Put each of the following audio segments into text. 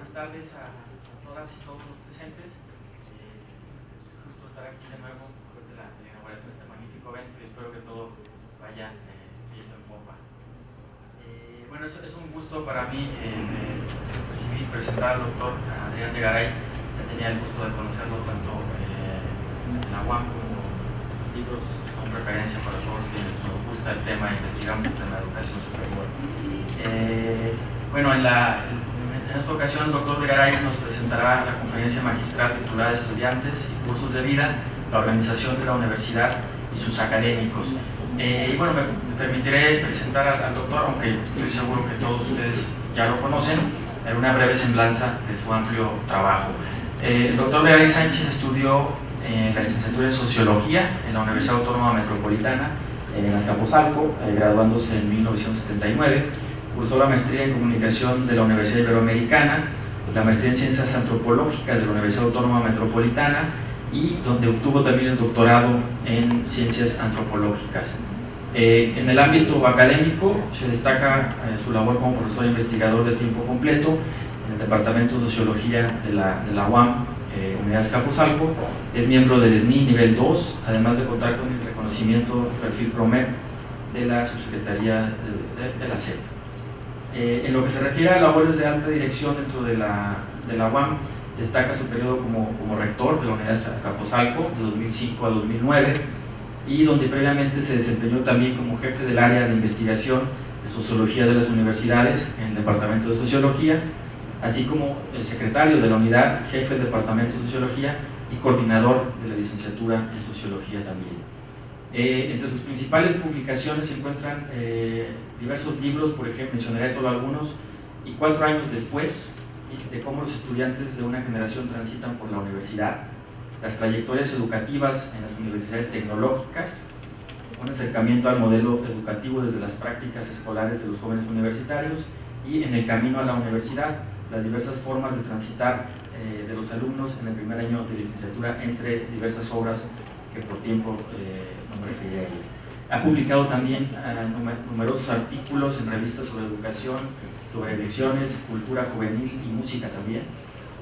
buenas tardes a todas y todos los presentes. Gusto estar aquí de nuevo después de la inauguración de este magnífico evento y espero que todo vaya viento en popa. Bueno, es un gusto para mí recibir y presentar al doctor Adrián de Garay. Ya tenía el gusto de conocerlo tanto en la UAM como libros que son referencia para todos quienes nos gusta el tema e investigamos el tema de educación superior. Bueno, en esta ocasión el doctor de Garay nos presentará la conferencia magistral titulada Estudiantes y Cursos de Vida, la organización de la universidad y sus académicos. Y bueno, me permitiré presentar al doctor, aunque estoy seguro que todos ustedes ya lo conocen, en una breve semblanza de su amplio trabajo. El doctor de Garay Sánchez estudió la licenciatura en Sociología en la Universidad Autónoma Metropolitana en Azcapotzalco, graduándose en 1979. Cursó la maestría en Comunicación de la Universidad Iberoamericana, la maestría en Ciencias Antropológicas de la Universidad Autónoma Metropolitana y donde obtuvo también el doctorado en Ciencias Antropológicas. En el ámbito académico se destaca su labor como profesor investigador de tiempo completo en el Departamento de Sociología de la UAM, Unidad de Azcapotzalco. Es miembro del SNI nivel 2, además de contar con el reconocimiento perfil PROMEP de la Subsecretaría de la SEP. En lo que se refiere a labores de alta dirección dentro de la UAM, destaca su periodo como rector de la Unidad de Azcapotzalco de 2005 a 2009 y donde previamente se desempeñó también como jefe del área de investigación de sociología de las universidades en el Departamento de Sociología, así como el secretario de la unidad, jefe del Departamento de Sociología y coordinador de la licenciatura en Sociología también. Entre sus principales publicaciones se encuentran diversos libros, por ejemplo, mencionaré solo algunos, y 4 años después, de cómo los estudiantes de una generación transitan por la universidad, las trayectorias educativas en las universidades tecnológicas, un acercamiento al modelo educativo desde las prácticas escolares de los jóvenes universitarios y en el camino a la universidad, las diversas formas de transitar de los alumnos en el primer año de licenciatura entre diversas obras que por tiempo no me referiré a ellas. Ha publicado también numerosos artículos en revistas sobre educación, sobre elecciones, cultura juvenil y música también,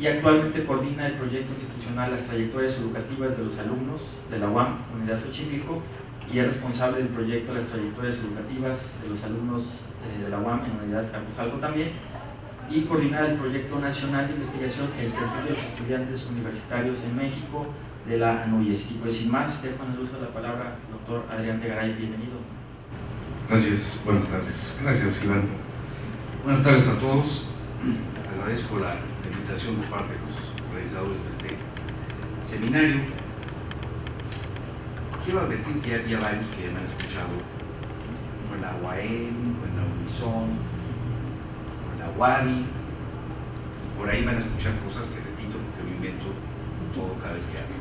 y actualmente coordina el proyecto institucional Las Trayectorias Educativas de los Alumnos de la UAM, Unidad Xochimilco, y es responsable del proyecto Las Trayectorias Educativas de los Alumnos de la UAM en la Unidad de Azcapotzalco también, y coordinar el proyecto nacional de investigación El Perfil de los Estudiantes Universitarios en México de la ANUYES. Y pues sin más, dejo en el uso de la palabra al doctor Adrián de Garay. Bienvenido. Gracias, buenas tardes. Gracias, Iván. Buenas tardes a todos. Agradezco la invitación por parte de los realizadores de este seminario. Quiero advertir que ya había varios que me han escuchado, como en la UAM, o en la Unison, o en la UADI, y por ahí van a escuchar cosas que repito porque me invento todo cada vez que hablo.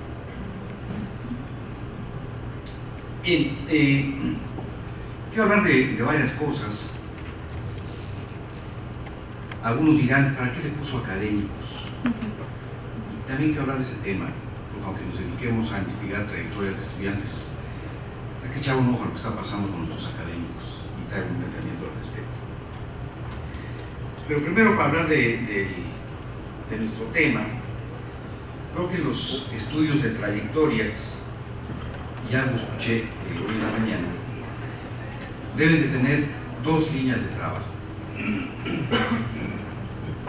Bien, quiero hablar de varias cosas. Algunos dirán, ¿para qué le puso académicos? Y también quiero hablar de ese tema, porque aunque nos dediquemos a investigar trayectorias de estudiantes, hay que echar un ojo a lo que está pasando con nuestros académicos y traer un planteamiento al respecto. Pero primero, para hablar de nuestro tema, creo que los estudios de trayectorias, ya lo escuché hoy en la mañana, deben de tener 2 líneas de trabajo.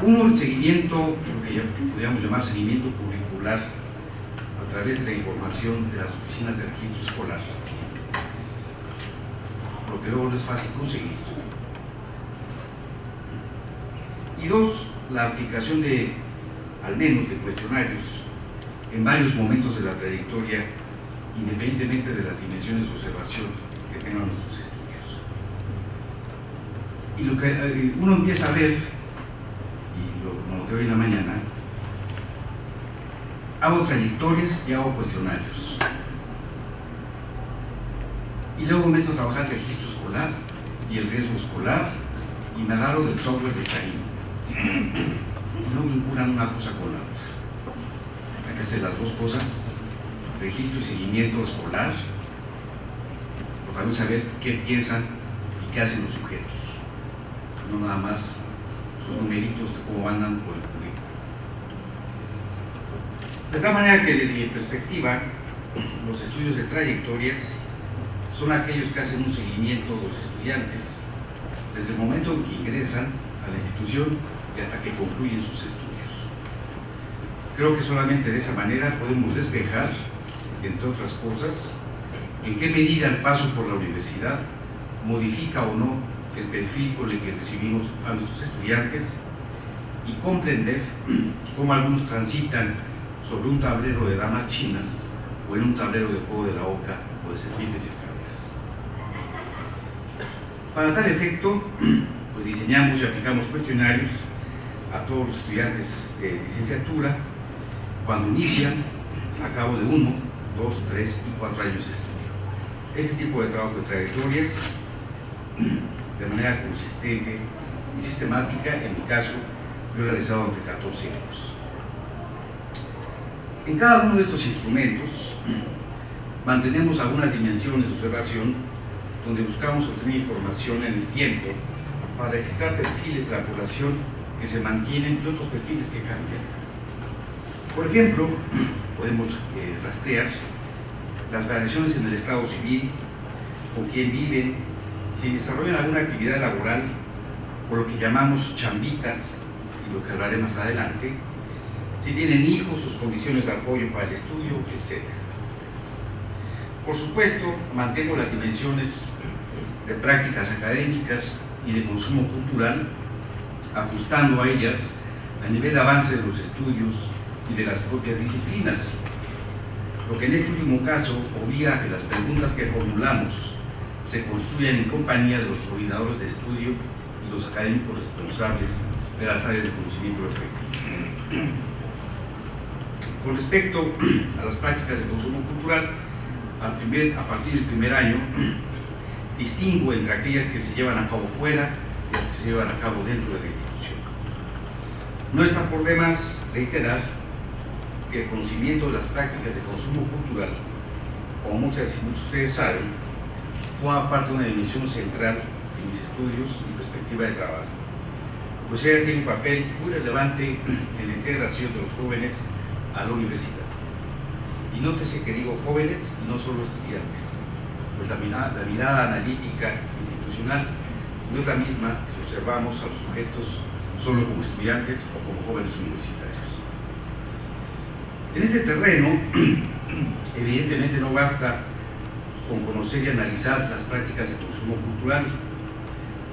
Uno, el seguimiento, lo que ya podríamos llamar seguimiento curricular a través de la información de las oficinas de registro escolar, lo que luego no es fácil conseguir. Y 2, la aplicación de, al menos, de cuestionarios en varios momentos de la trayectoria, independientemente de las dimensiones de observación que tengan nuestros estudios. Y lo que uno empieza a ver, y lo noté hoy en la mañana, hago trayectorias y hago cuestionarios. Y luego me meto a trabajar el registro escolar y el riesgo escolar y me agarro del software de Caín. Y no vinculan una cosa con la otra. Hay que hacer las 2 cosas, registro y seguimiento escolar, para también saber qué piensan y qué hacen los sujetos. No nada más sus numeritos de cómo andan por el currículo. De tal manera que desde mi perspectiva, los estudios de trayectorias son aquellos que hacen un seguimiento de los estudiantes desde el momento en que ingresan a la institución y hasta que concluyen sus estudios. Creo que solamente de esa manera podemos despejar, entre otras cosas, en qué medida el paso por la universidad modifica o no el perfil con el que recibimos a nuestros estudiantes y comprender cómo algunos transitan sobre un tablero de damas chinas o en un tablero de juego de la oca o de serpientes y escaleras. Para tal efecto, pues diseñamos y aplicamos cuestionarios a todos los estudiantes de licenciatura cuando inician a cabo de 1, 2, 3 y 4 años de estudio. Este tipo de trabajo de trayectorias, de manera consistente y sistemática, en mi caso, lo he realizado durante 14 años. En cada uno de estos instrumentos mantenemos algunas dimensiones de observación donde buscamos obtener información en el tiempo para registrar perfiles de la población que se mantienen y otros perfiles que cambian. Por ejemplo, podemos rastrear las variaciones en el estado civil, con quién viven, si desarrollan alguna actividad laboral, o lo que llamamos chambitas, y lo que hablaré más adelante, si tienen hijos, sus condiciones de apoyo para el estudio, etc. Por supuesto, mantengo las dimensiones de prácticas académicas y de consumo cultural, ajustando a ellas al nivel de avance de los estudios y de las propias disciplinas, lo que en este último caso obliga a que las preguntas que formulamos se construyan en compañía de los coordinadores de estudio y los académicos responsables de las áreas de conocimiento respectivas. Con respecto a las prácticas de consumo cultural, a partir del primer año, distingo entre aquellas que se llevan a cabo fuera y las que se llevan a cabo dentro de la institución. No está por demás reiterar que el conocimiento de las prácticas de consumo cultural, como muchos de ustedes saben, forma parte de una dimensión central en mis estudios y perspectiva de trabajo, pues ella tiene un papel muy relevante en la integración de los jóvenes a la universidad. Y nótese que digo jóvenes y no solo estudiantes, pues la mirada analítica institucional no es la misma si observamos a los sujetos solo como estudiantes o como jóvenes universitarios. En este terreno, evidentemente no basta con conocer y analizar las prácticas de consumo cultural.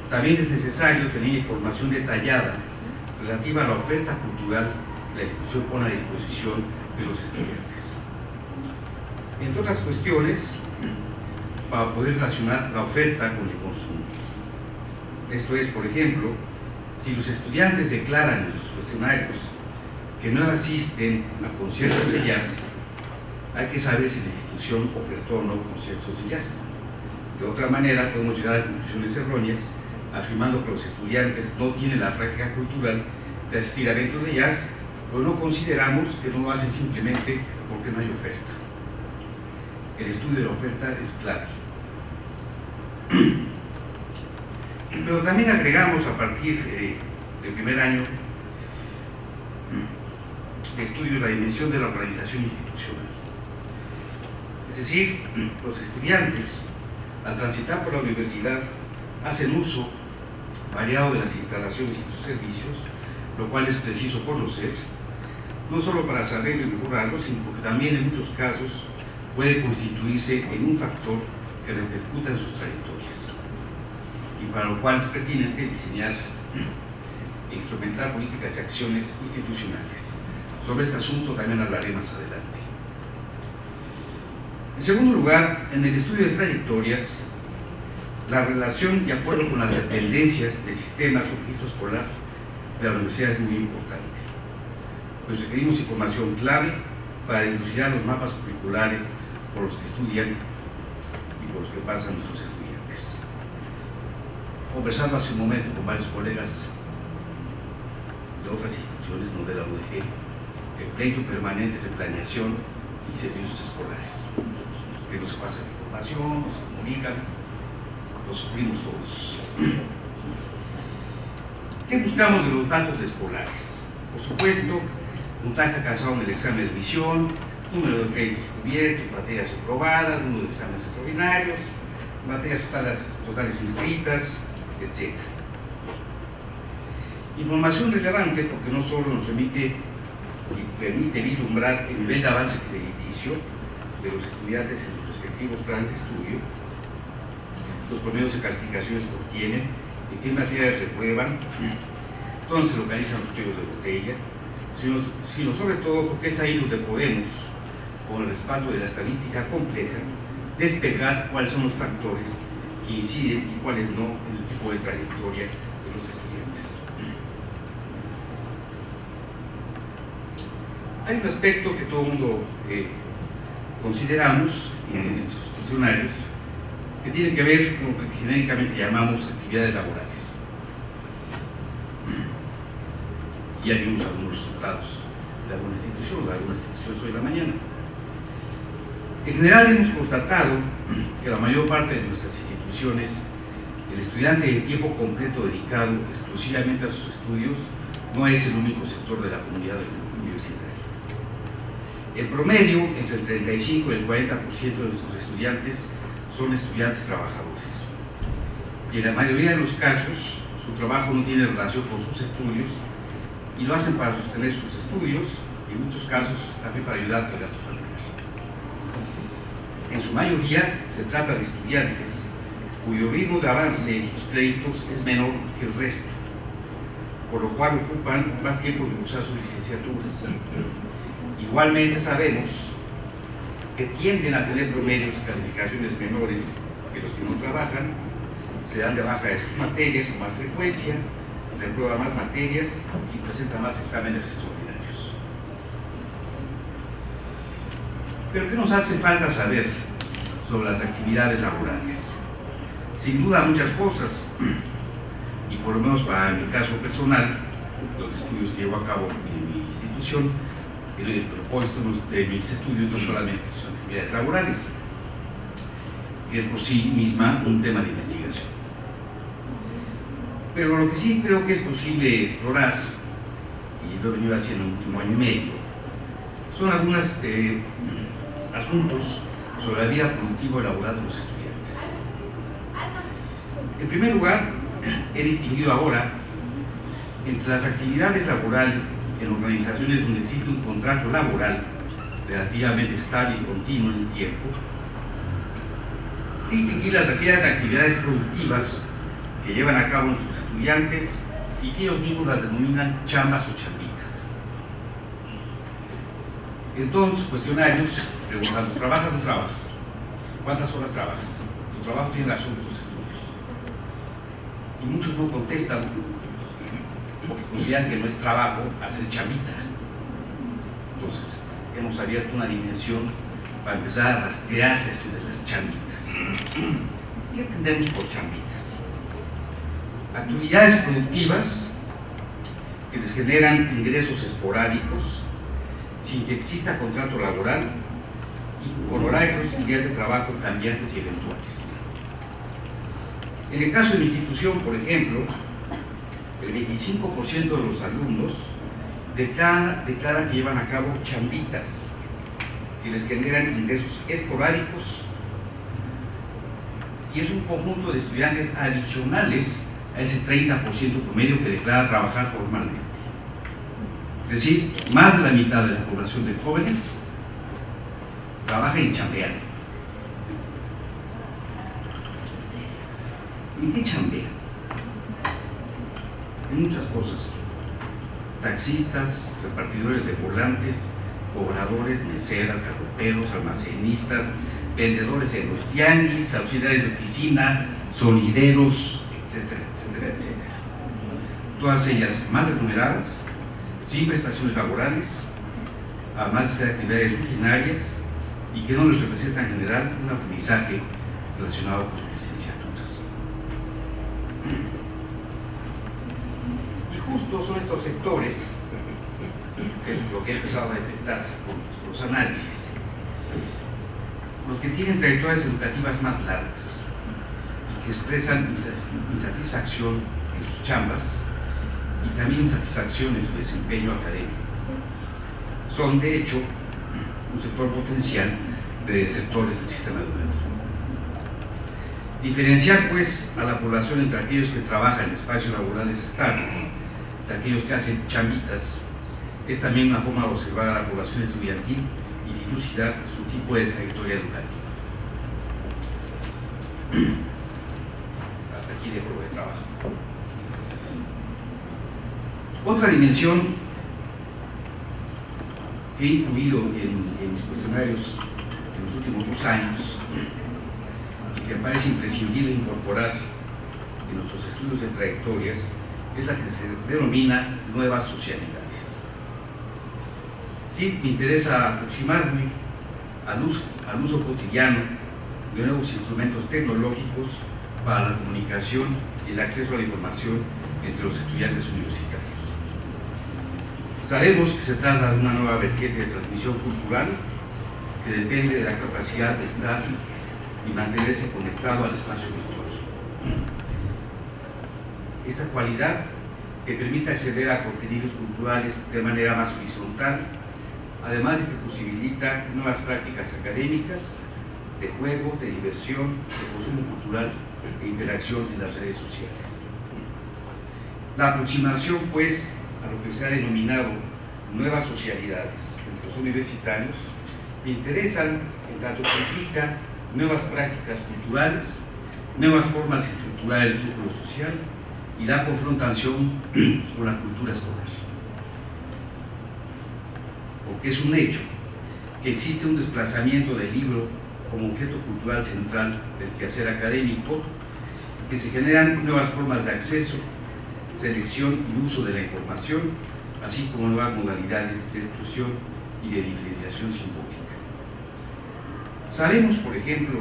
También es necesario tener información detallada relativa a la oferta cultural que la institución pone a disposición de los estudiantes. Entre otras cuestiones, para poder relacionar la oferta con el consumo. Esto es, por ejemplo, si los estudiantes declaran en sus cuestionarios que no asisten a conciertos de jazz, hay que saber si la institución ofertó o no conciertos de jazz. De otra manera, podemos llegar a conclusiones erróneas afirmando que los estudiantes no tienen la práctica cultural de asistir a eventos de jazz, pero no consideramos que no lo hacen simplemente porque no hay oferta. El estudio de la oferta es clave. Pero también agregamos a partir del primer año de estudio la dimensión de la organización institucional. Es decir, los estudiantes, al transitar por la universidad, hacen uso variado de las instalaciones y sus servicios, lo cual es preciso conocer, no solo para saber y mejorarlo, sino porque también en muchos casos puede constituirse en un factor que repercuta en sus trayectorias, y para lo cual es pertinente diseñar e instrumentar políticas y acciones institucionales. Sobre este asunto también hablaré más adelante. En segundo lugar, en el estudio de trayectorias, la relación de acuerdo con las tendencias de sistemas o registro escolar de la universidad es muy importante, pues requerimos información clave para dilucidar los mapas curriculares por los que estudian y por los que pasan nuestros estudiantes. Conversando hace un momento con varios colegas de otras instituciones, no de la UDG, el pleito permanente de planeación y servicios escolares, que no se pasa de información, no se comunican, lo sufrimos todos. ¿Qué buscamos de los datos escolares? Por supuesto, puntaje alcanzado en el examen de admisión, número de créditos cubiertos, materias reprobadas, número de exámenes extraordinarios, materias totales inscritas, etc. Información relevante porque no solo nos permite vislumbrar el nivel de avance crediticio de los estudiantes en sus respectivos planes de estudio, los promedios de calificaciones que obtienen, en qué materias reprueban, dónde se localizan los cuellos de botella, sino sobre todo porque es ahí donde podemos, con el respaldo de la estadística compleja, despejar cuáles son los factores que inciden y cuáles no en el tipo de trayectoria de los estudiantes. Hay un aspecto que todo el mundo consideramos en nuestros funcionarios que tiene que ver con lo que genéricamente llamamos actividades laborales. Y hay algunos resultados de algunas instituciones hoy en la mañana. En general hemos constatado que la mayor parte de nuestras instituciones, el estudiante de tiempo completo dedicado exclusivamente a sus estudios no es el único sector de la comunidad universitaria. En promedio, entre el 35 y el 40% de nuestros estudiantes son estudiantes trabajadores. Y en la mayoría de los casos, su trabajo no tiene relación con sus estudios y lo hacen para sostener sus estudios y en muchos casos también para ayudar con gastos familiares. En su mayoría se trata de estudiantes cuyo ritmo de avance en sus créditos es menor que el resto, por lo cual ocupan más tiempo de cursar sus licenciaturas. Igualmente sabemos que tienden a tener promedios de calificaciones menores que los que no trabajan, se dan de baja de sus materias con más frecuencia, reprueban más materias y presentan más exámenes extraordinarios. Pero ¿qué nos hace falta saber sobre las actividades laborales? Sin duda muchas cosas, y por lo menos para mi caso personal, los estudios que llevo a cabo en mi institución, el propósito de mis estudios no solamente sus actividades laborales, que es por sí misma un tema de investigación. Pero lo que sí creo que es posible explorar, y lo he venido haciendo en el último año y medio, son algunos asuntos sobre la vida productiva y laboral de los estudiantes. En primer lugar, he distinguido ahora entre las actividades laborales en organizaciones donde existe un contrato laboral relativamente estable y continuo en el tiempo, distinguirlas de aquellas actividades productivas que llevan a cabo nuestros estudiantes y que ellos mismos las denominan chambas o chambitas. En todos los cuestionarios preguntamos: ¿trabajas o no trabajas? ¿Cuántas horas trabajas? ¿Tu trabajo tiene razón con tus estudios? Y muchos no contestan porque consideran que no es trabajo hacer chambita. Entonces, hemos abierto una dimensión para empezar a rastrear esto de las chambitas. ¿Qué entendemos por chambitas? Actividades productivas que les generan ingresos esporádicos sin que exista contrato laboral y con horarios y días de trabajo cambiantes y eventuales. En el caso de mi institución, por ejemplo, el 25% de los alumnos declara que llevan a cabo chambitas que les generan ingresos esporádicos, y es un conjunto de estudiantes adicionales a ese 30% promedio que declara trabajar formalmente. Es decir, más de la mitad de la población de jóvenes trabaja en chambear. ¿En qué chambean? En muchas cosas: taxistas, repartidores de volantes, cobradores, meseras, garroperos, almacenistas, vendedores en los tianguis, auxiliares de oficina, sonideros, etcétera, etcétera, etcétera. Todas ellas mal remuneradas, sin prestaciones laborales, además de ser actividades rutinarias y que no les representan en general un aprendizaje relacionado con sus licenciaturas. Y justo son estos sectores, lo que he empezado a detectar con los análisis, los que tienen trayectorias educativas más largas y que expresan insatisfacción en sus chambas también insatisfacción en su desempeño académico. Son, de hecho, un sector potencial de sectores del sistema educativo. Diferenciar, pues, a la población entre aquellos que trabajan en espacios laborales estables de aquellos que hacen chambitas es también una forma de observar a la población estudiantil y dilucidar su tipo de trayectoria educativa. Hasta aquí dejo lo de trabajo. Otra dimensión que he incluido en mis cuestionarios en los últimos 2 años y que me parece imprescindible incorporar en nuestros estudios de trayectorias es la que se denomina nuevas socialidades. Sí, me interesa aproximarme al uso cotidiano de nuevos instrumentos tecnológicos para la comunicación y el acceso a la información entre los estudiantes universitarios. Sabemos que se trata de una nueva vertiente de transmisión cultural que depende de la capacidad de estar y mantenerse conectado al espacio virtual. Esta cualidad que permite acceder a contenidos culturales de manera más horizontal, además de que posibilita nuevas prácticas académicas, de juego, de diversión, de consumo cultural e interacción en las redes sociales. La aproximación, pues, a lo que se ha denominado nuevas socialidades entre los universitarios me interesan en tanto que implica nuevas prácticas culturales, nuevas formas de estructurar el vínculo social y la confrontación con la cultura escolar. Porque es un hecho que existe un desplazamiento del libro como objeto cultural central del quehacer académico, que se generan nuevas formas de acceso, selección y uso de la información, así como nuevas modalidades de exclusión y de diferenciación simbólica. Sabemos, por ejemplo,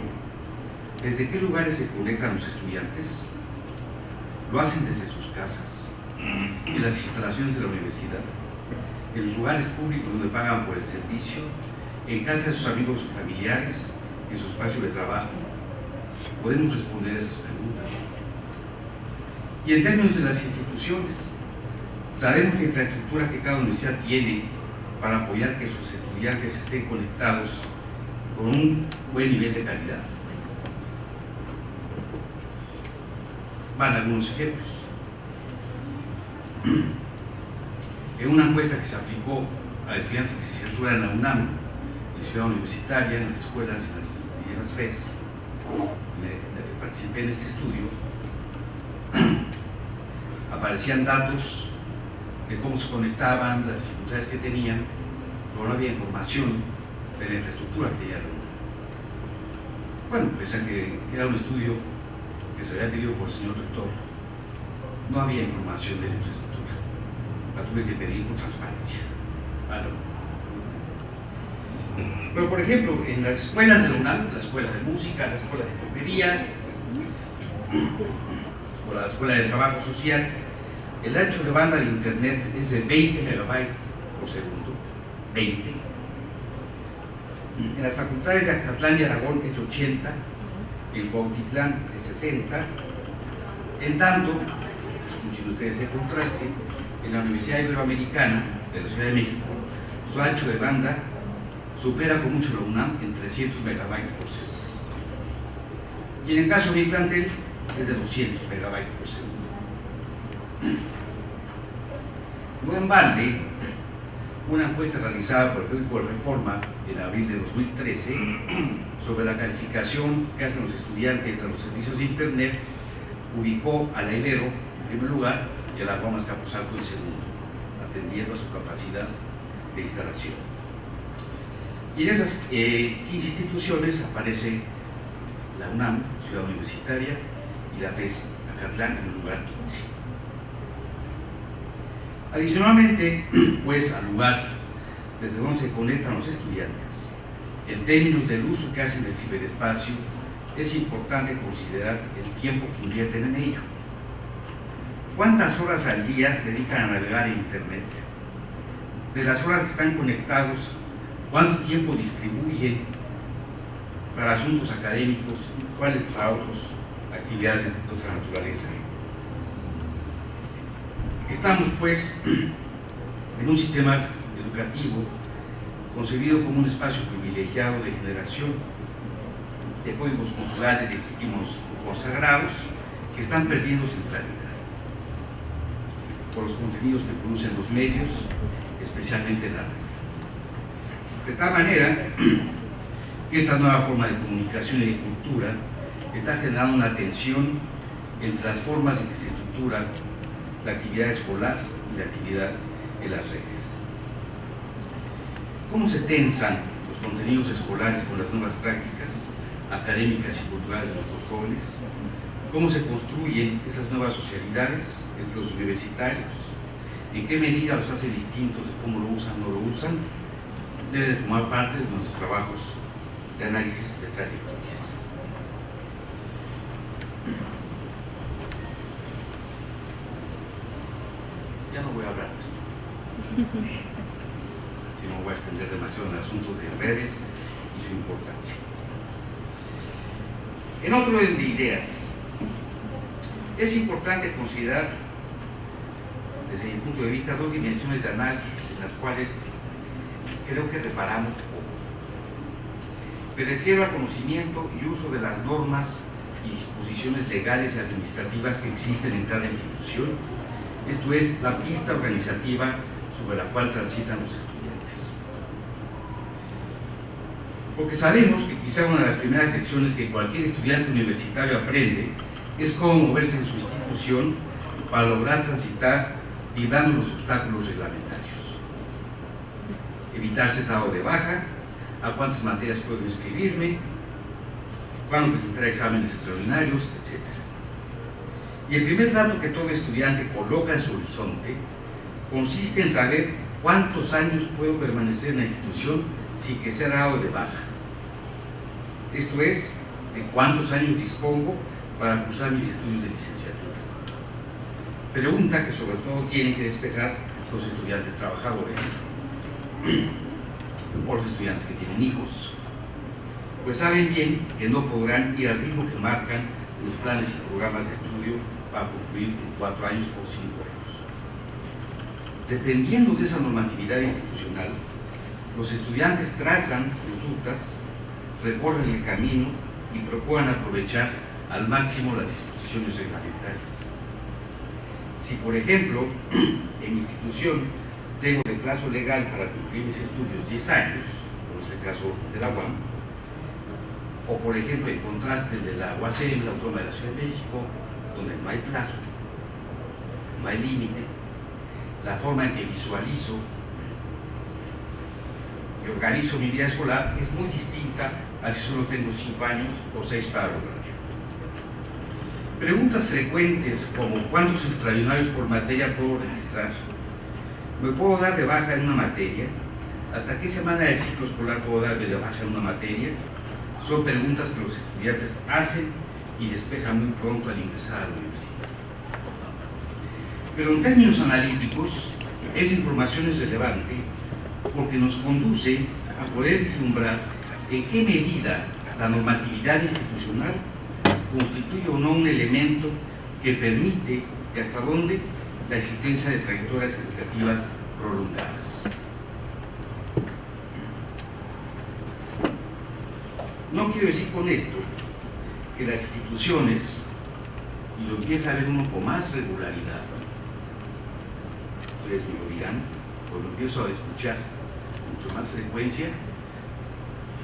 desde qué lugares se conectan los estudiantes. Lo hacen desde sus casas, en las instalaciones de la universidad, en los lugares públicos donde pagan por el servicio, en casa de sus amigos o familiares, en su espacio de trabajo. Podemos responder a esas preguntas. Y en términos de las instituciones, sabemos la infraestructura que cada universidad tiene para apoyar que sus estudiantes estén conectados con un buen nivel de calidad. Van algunos ejemplos. En una encuesta que se aplicó a estudiantes de licenciatura en la UNAM, en Ciudad Universitaria, en las escuelas y en las FES, participé en este estudio, aparecían datos de cómo se conectaban, las dificultades que tenían, pero no había información de la infraestructura que ya. Bueno, pese a que era un estudio que se había pedido por el señor rector, no había información de la infraestructura. La tuve que pedir con transparencia. Pero, por ejemplo, en las escuelas de la UNAM, la escuela de música, la escuela de enfermería o la escuela de trabajo social, el ancho de banda de internet es de 20 megabytes por segundo. 20. En las facultades de Acatlán y Aragón es de 80, en Cuautitlán de 60. En tanto, escuchen ustedes el contraste, en la Universidad Iberoamericana de la Ciudad de México, su ancho de banda supera con mucho la UNAM en 300 megabytes por segundo. Y en el caso de mi plantel es de 200 megabytes por segundo. No en balde, una encuesta realizada por el periódico Reforma en abril de 2013 sobre la calificación que hacen los estudiantes a los servicios de internet ubicó a la Ibero en primer lugar y a la Guamas Capozalco en segundo, atendiendo a su capacidad de instalación. Y en esas 15 instituciones aparece la UNAM, Ciudad Universitaria, y la FES Acatlán en el lugar 15. Adicionalmente, pues al lugar desde donde se conectan los estudiantes, en términos del uso que hacen del ciberespacio, es importante considerar el tiempo que invierten en ello. ¿Cuántas horas al día dedican a navegar en internet? De las horas que están conectados, ¿cuánto tiempo distribuyen para asuntos académicos y cuáles para otras actividades de otra naturaleza? Estamos, pues, en un sistema educativo concebido como un espacio privilegiado de generación de códigos culturales legítimos o consagrados que están perdiendo centralidad por los contenidos que producen los medios, especialmente la red. De tal manera que esta nueva forma de comunicación y de cultura está generando una tensión entre las formas en que se estructura la actividad escolar y la actividad en las redes. ¿Cómo se tensan los contenidos escolares con las nuevas prácticas académicas y culturales de nuestros jóvenes? ¿Cómo se construyen esas nuevas socialidades entre los universitarios? ¿En qué medida los hace distintos de cómo lo usan o no lo usan? Debe de formar parte de nuestros trabajos de análisis de trayectorias. Ya no voy a hablar de esto, si no voy a extender demasiado en el asunto de redes y su importancia. En otro orden de ideas, es importante considerar, desde mi punto de vista, dos dimensiones de análisis en las cuales creo que reparamos poco. Me refiero al conocimiento y uso de las normas y disposiciones legales y administrativas que existen en cada institución, esto es, la pista organizativa sobre la cual transitan los estudiantes. Porque sabemos que quizá una de las primeras lecciones que cualquier estudiante universitario aprende es cómo moverse en su institución para lograr transitar librando los obstáculos reglamentarios. Evitar ser dado de baja, a cuántas materias puedo inscribirme, cuándo presentar exámenes extraordinarios, etc. Y el primer dato que todo estudiante coloca en su horizonte consiste en saber cuántos años puedo permanecer en la institución sin que sea dado de baja. Esto es, de cuántos años dispongo para cursar mis estudios de licenciatura. Pregunta que sobre todo tienen que despejar los estudiantes trabajadores o los estudiantes que tienen hijos, pues saben bien que no podrán ir al ritmo que marcan los planes y programas de estudio para concluir en 4 años o 5 años. Dependiendo de esa normatividad institucional, los estudiantes trazan sus rutas, recorren el camino y procuran aprovechar al máximo las disposiciones reglamentarias. Si, por ejemplo, en mi institución tengo de plazo legal para cumplir mis estudios 10 años, como es el caso de la UAM, o por ejemplo en contraste de la UACM, la Autónoma de la Ciudad de México, donde no hay plazo, no hay límite, la forma en que visualizo y organizo mi vida escolar es muy distinta a si solo tengo 5 años o 6 para lograrlo. Preguntas frecuentes como ¿cuántos extraordinarios por materia puedo registrar? ¿Me puedo dar de baja en una materia? ¿Hasta qué semana del ciclo escolar puedo darme de baja en una materia? Son preguntas que los estudiantes hacen y despejan muy pronto al ingresar a la universidad. Pero en términos analíticos, esa información es relevante porque nos conduce a poder vislumbrar en qué medida la normatividad institucional constituye o no un elemento que permite y hasta dónde la existencia de trayectorias educativas prolongadas. No quiero decir con esto que las instituciones, y lo empieza a ver uno con más regularidad, ustedes me lo dirán, o lo empiezo a escuchar con mucho más frecuencia,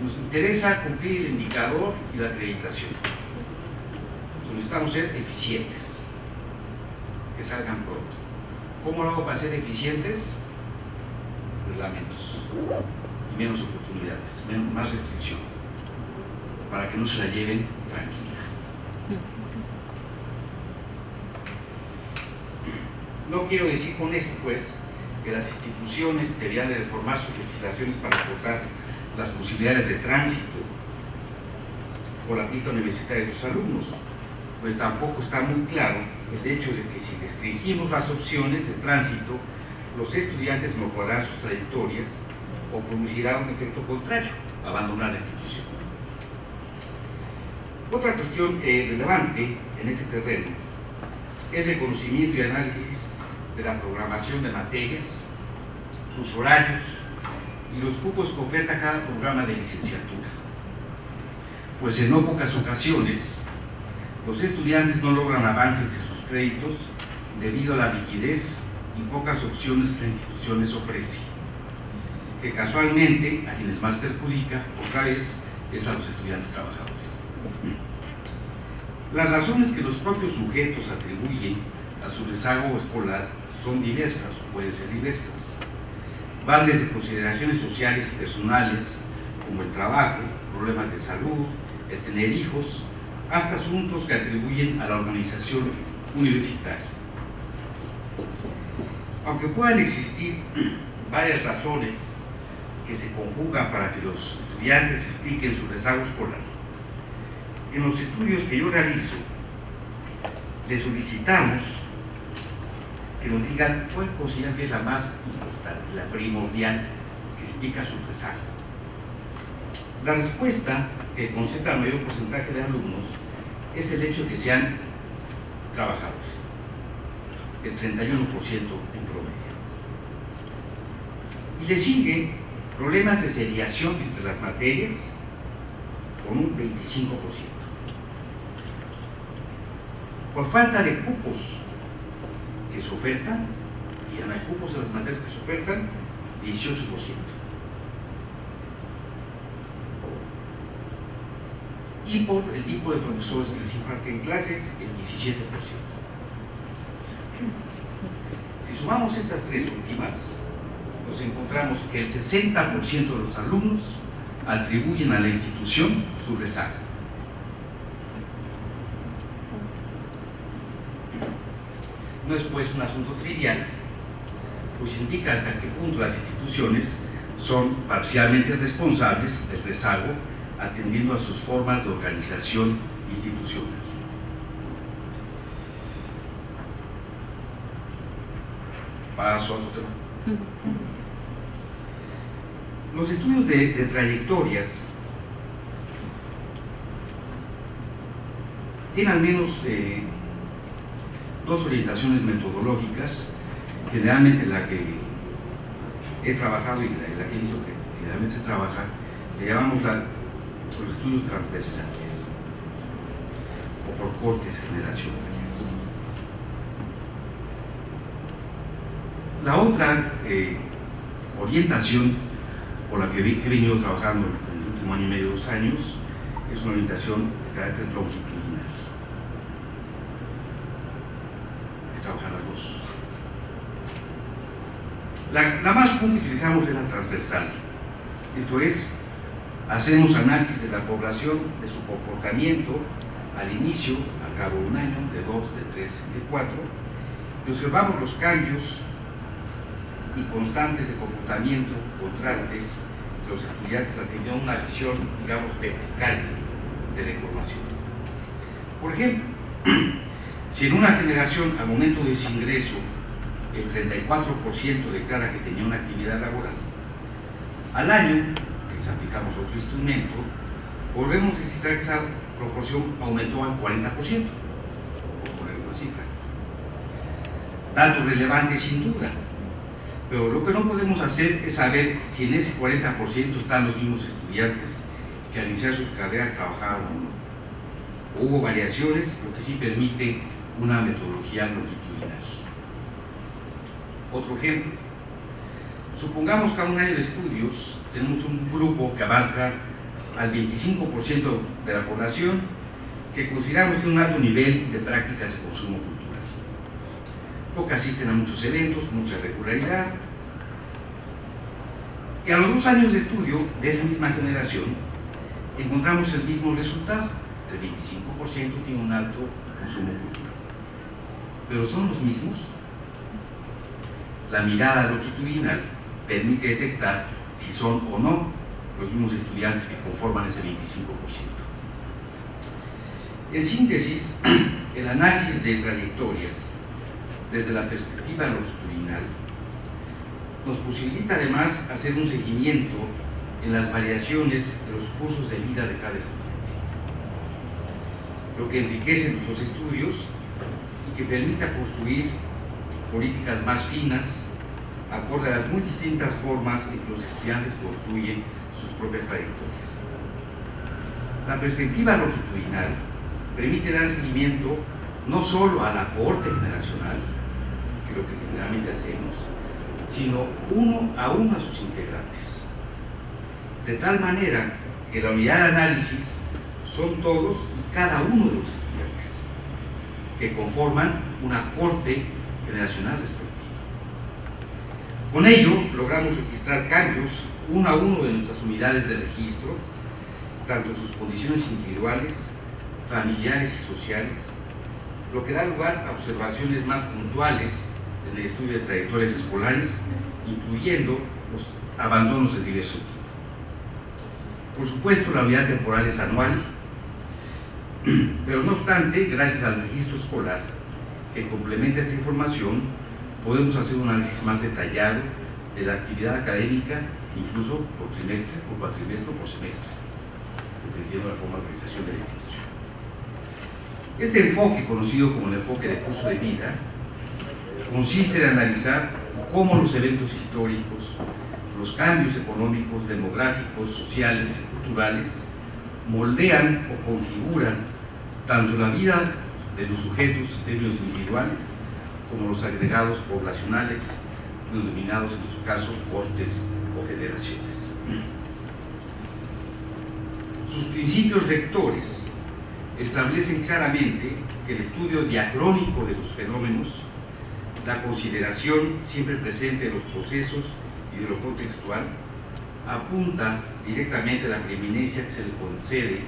nos interesa cumplir el indicador y la acreditación. Necesitamos ser eficientes, que salgan pronto. ¿Cómo lo hago para ser eficientes? Reglamentos y menos oportunidades, más restricción, para que no se la lleven tranquila. No quiero decir con esto, pues, que las instituciones deberían de reformar sus legislaciones para acotar las posibilidades de tránsito por la pista universitaria de sus alumnos, pues tampoco está muy claro el hecho de que si restringimos las opciones de tránsito, los estudiantes mejorarán sus trayectorias o producirá un efecto contrario, abandonar la institución. Otra cuestión relevante en este terreno es el conocimiento y análisis de la programación de materias, sus horarios y los cupos que oferta cada programa de licenciatura. Pues en no pocas ocasiones los estudiantes no logran avances en sus créditos debido a la rigidez y pocas opciones que la institución les ofrece, que casualmente a quienes más perjudica, otra vez, es a los estudiantes trabajadores. Las razones que los propios sujetos atribuyen a su rezago escolar son diversas o pueden ser diversas. Van desde consideraciones sociales y personales, como el trabajo, problemas de salud, el tener hijos, hasta asuntos que atribuyen a la organización universitaria. Aunque puedan existir varias razones que se conjugan para que los estudiantes expliquen su rezago escolar, en los estudios que yo realizo, les solicitamos que nos digan cuál consideran que es la más importante, la primordial, que explica su rezago. La respuesta que concentra el mayor porcentaje de alumnos es el hecho de que sean trabajadores, el 31% en promedio. Y le sigue problemas de seriación entre las materias con un 25%. Por falta de cupos que se ofertan, y ya no hay cupos en las materias que se ofertan, 18%. Y por el tipo de profesores que les imparten clases, el 17%. Si sumamos estas tres últimas, nos encontramos que el 60% de los alumnos atribuyen a la institución su rezago. No es pues un asunto trivial, pues indica hasta qué punto las instituciones son parcialmente responsables del rezago, atendiendo a sus formas de organización institucional. Paso a otro tema. Los estudios de trayectorias tienen al menos dos orientaciones metodológicas. Generalmente la que he trabajado y la que he visto que generalmente se trabaja, le llamamos los estudios transversales o por cortes generacionales. La otra orientación por la que he venido trabajando en el último año y medio, 2 años, es una orientación de carácter longitudinal. Es trabajar las dos. La más común que utilizamos es la transversal. Esto es, hacemos análisis de la población, de su comportamiento al inicio, al cabo de un año, de 2, de 3, de 4, y observamos los cambios y constantes de comportamiento, contrastes de los estudiantes atendiendo una visión, digamos, vertical de la información. Por ejemplo, si en una generación al momento de su ingreso el 34% declara que tenía una actividad laboral, al año, que les aplicamos otro instrumento, volvemos a registrar que esa proporción aumentó al 40%, por poner una cifra. Dato relevante sin duda, pero lo que no podemos hacer es saber si en ese 40% están los mismos estudiantes que al iniciar sus carreras trabajaban o no. Hubo variaciones, lo que sí permite una metodología longitudinal. Otro ejemplo, supongamos que a un año de estudios tenemos un grupo que abarca al 25% de la población que consideramos tiene un alto nivel de prácticas de consumo cultural, porque asisten a muchos eventos con mucha regularidad, y a los 2 años de estudio de esa misma generación encontramos el mismo resultado. El 25% tiene un alto consumo cultural, pero ¿son los mismos? La mirada longitudinal permite detectar si son o no los mismos estudiantes que conforman ese 25%. En síntesis, el análisis de trayectorias desde la perspectiva longitudinal nos posibilita además hacer un seguimiento en las variaciones de los cursos de vida de cada estudiante, lo que enriquece nuestros estudios y que permita construir políticas más finas, acorde a las muy distintas formas en que los estudiantes construyen sus propias trayectorias. La perspectiva longitudinal permite dar seguimiento no solo al aporte generacional, que es lo que generalmente hacemos, sino uno a sus integrantes. De tal manera que la unidad de análisis son todos y cada uno de los estudiantes, que conforman una corte generacional respectiva. Con ello, logramos registrar cambios uno a uno de nuestras unidades de registro, tanto en sus condiciones individuales, familiares y sociales, lo que da lugar a observaciones más puntuales en el estudio de trayectorias escolares, incluyendo los abandonos de diverso tipo. Por supuesto, la unidad temporal es anual, pero no obstante, gracias al registro escolar que complementa esta información, podemos hacer un análisis más detallado de la actividad académica, incluso por trimestre, por cuatrimestre o por semestre, dependiendo de la forma de organización de la institución. Este enfoque, conocido como el enfoque de curso de vida, consiste en analizar cómo los eventos históricos, los cambios económicos, demográficos, sociales y culturales moldean o configuran tanto la vida de los sujetos en términos individuales como los agregados poblacionales, denominados en su caso cortes o generaciones. Sus principios rectores establecen claramente que el estudio diacrónico de los fenómenos, la consideración siempre presente de los procesos y de lo contextual, apunta directamente a la preeminencia que se le concede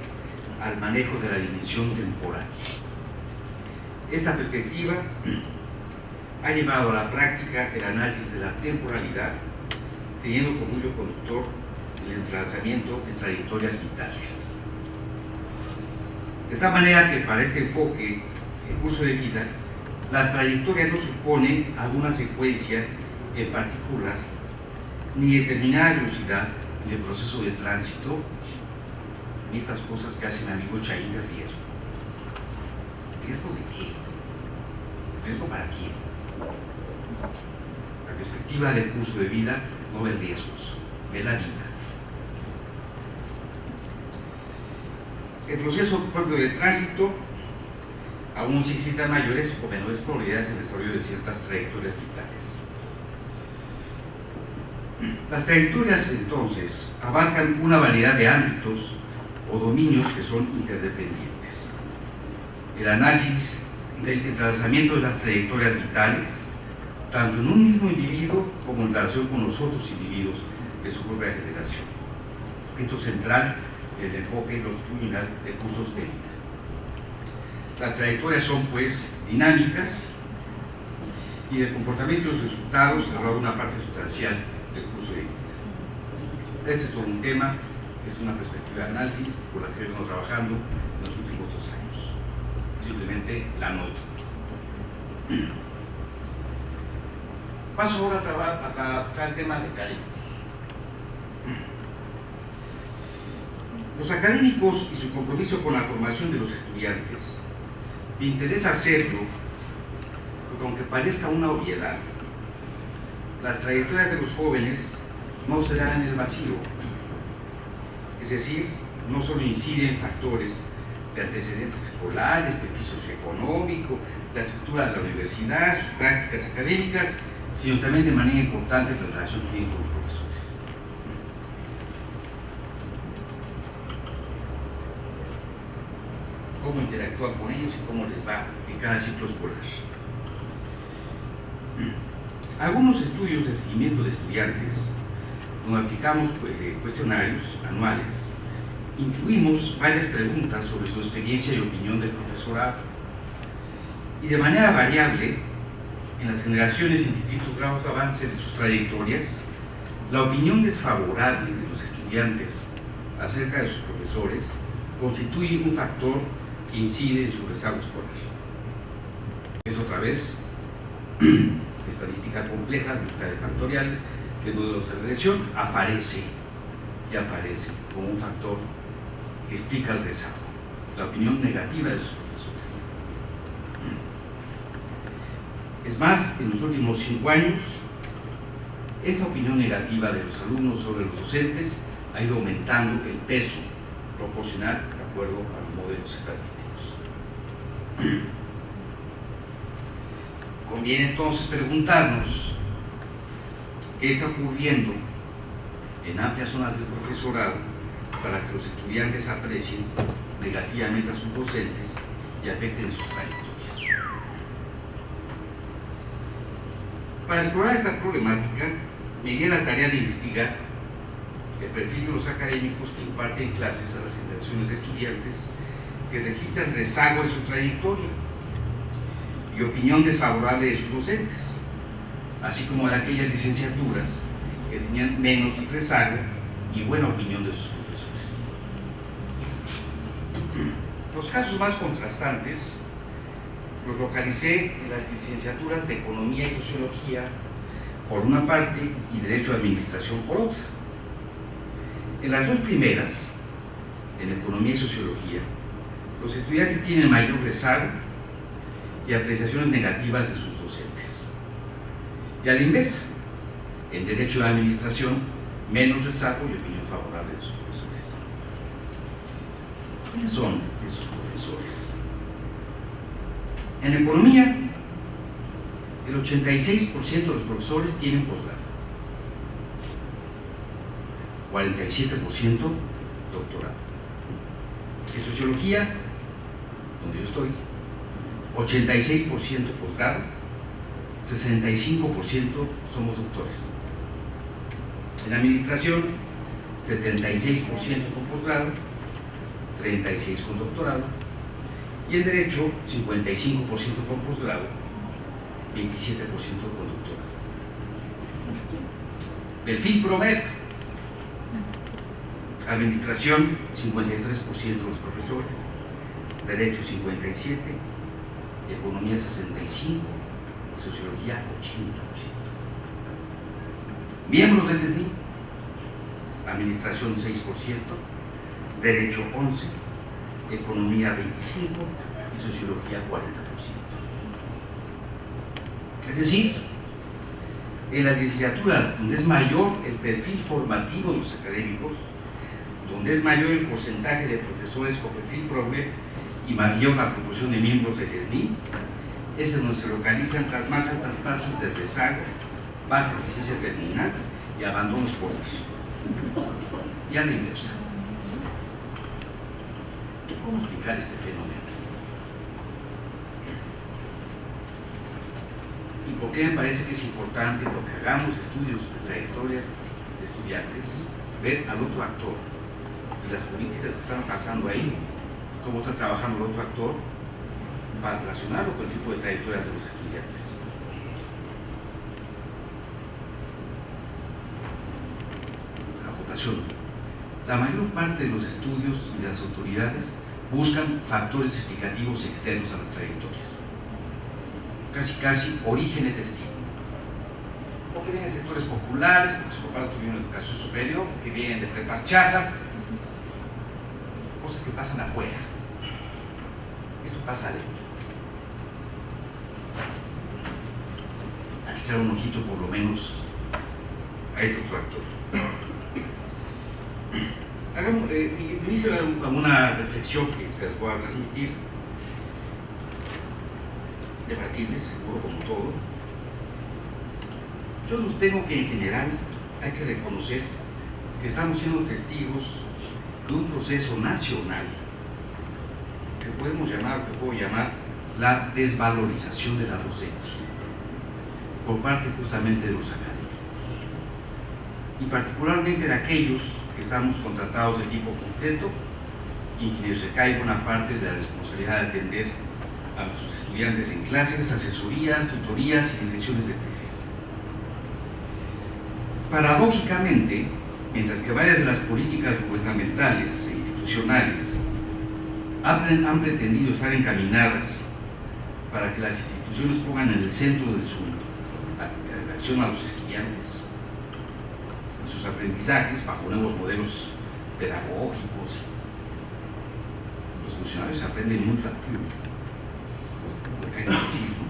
al manejo de la dimensión temporal. Esta perspectiva ha llevado a la práctica el análisis de la temporalidad, teniendo como hilo conductor el entrelazamiento en trayectorias vitales. De tal manera que para este enfoque, el curso de vida, la trayectoria no supone alguna secuencia en particular, ni determinada velocidad en el proceso de tránsito, ni estas cosas que hace mi amigo Chaín de riesgo. ¿Riesgo de qué? ¿Riesgo para quién? La perspectiva del curso de vida no ve riesgos, ve la vida. El proceso propio de tránsito aún se excita mayores o menores probabilidades en el desarrollo de ciertas trayectorias vitales. Las trayectorias, entonces, abarcan una variedad de ámbitos o dominios que son interdependientes. El análisis del entrelazamiento de las trayectorias vitales, tanto en un mismo individuo como en relación con los otros individuos de su propia generación. Esto es central en el enfoque longitudinal de cursos de vida. Las trayectorias son, pues, dinámicas y del comportamiento y los resultados se habla una parte sustancial del curso de vida. Este es todo un tema, es una perspectiva de análisis por la que vengo trabajando en los últimos 2 años. Simplemente la noto. Paso ahora a tratar el tema de académicos. Los académicos y su compromiso con la formación de los estudiantes, me interesa hacerlo, porque aunque parezca una obviedad, las trayectorias de los jóvenes no se dan en el vacío. Es decir, no solo inciden factores de antecedentes escolares, perfil socioeconómico, la estructura de la universidad, sus prácticas académicas, sino también de manera importante la relación que tienen con los profesores. Cómo interactúan con ellos y cómo les va en cada ciclo escolar. Algunos estudios de seguimiento de estudiantes, donde aplicamos cuestionarios anuales, incluimos varias preguntas sobre su experiencia y opinión del profesorado. Y de manera variable, en las generaciones en distintos grados de avance de sus trayectorias, la opinión desfavorable de los estudiantes acerca de sus profesores constituye un factor que incide en su rezago escolar. Es otra vez estadística compleja de búsqueda de factoriales de modelos de regresión, aparece como un factor que explica el rezago, la opinión negativa de sus profesores. Es más, en los últimos 5 años, esta opinión negativa de los alumnos sobre los docentes ha ido aumentando el peso proporcional de acuerdo a los modelos estadísticos. Conviene entonces preguntarnos qué está ocurriendo en amplias zonas del profesorado para que los estudiantes aprecien negativamente a sus docentes y afecten sus trayectorias. Para explorar esta problemática, me di a la tarea de investigar el perfil de los académicos que imparten clases a las generaciones de estudiantes que registran rezago en su trayectoria y opinión desfavorable de sus docentes, así como de aquellas licenciaturas que tenían menos rezago y buena opinión de sus profesores. Los casos más contrastantes los localicé en las licenciaturas de Economía y Sociología por una parte y Derecho a Administración por otra. En las dos primeras, en Economía y Sociología, los estudiantes tienen mayor rezago y apreciaciones negativas de sus docentes. Y a la inversa, en Derecho a Administración, menos rezago y opinión favorable de sus profesores. ¿Quiénes son esos profesores? En Economía, el 86% de los profesores tienen posgrado, 47% doctorado. En Sociología, donde yo estoy, 86% posgrado, 65% somos doctores. En Administración, 76% con posgrado, 36% con doctorado. Y en Derecho, 55% con posgrado, 27% con doctorado. Perfil promedio. Administración, 53% de los profesores, Derecho 57%, Economía 65%, Sociología 80%. Miembros del SNI, Administración 6%, Derecho 11%, Economía 25% y Sociología 40%. Es decir, en las licenciaturas donde es mayor el perfil formativo de los académicos, donde es mayor el porcentaje de profesores con perfil PROMEP y mayor la proporción de miembros del SNI, es en donde se localizan las más altas tasas de rezago, baja eficiencia terminal y abandono escolar. Y a la inversa. ¿Cómo explicar este fenómeno? ¿Y por qué me parece que es importante lo que hagamos estudios de trayectorias de estudiantes, ver al otro actor y las políticas que están pasando ahí, cómo está trabajando el otro actor para relacionarlo con el tipo de trayectorias de los estudiantes? Acotación. La mayor parte de los estudios y de las autoridades buscan factores explicativos externos a las trayectorias. Casi orígenes de estilo. Porque vienen de sectores populares, porque sus papás tuvieron educación superior, porque vienen de prepas chafas, cosas que pasan afuera. Esto pasa adentro. Hay que echar un ojito por lo menos a este otro actor. Hice alguna reflexión que se las voy a transmitir, debatirles, seguro como todo. Yo sostengo que en general hay que reconocer que estamos siendo testigos de un proceso nacional que podemos llamar, que puedo llamar, la desvalorización de la docencia por parte justamente de los académicos y particularmente de aquellos que estamos contratados de tipo completo y quienes recae una parte de la responsabilidad de atender a nuestros estudiantes en clases, asesorías, tutorías y direcciones de tesis. Paradójicamente, mientras que varias de las políticas gubernamentales e institucionales han pretendido estar encaminadas para que las instituciones pongan en el centro de su acción a los estudiantes y sus aprendizajes bajo nuevos modelos pedagógicos, los funcionarios aprenden muy rápido, lo que hay que decir, ¿no?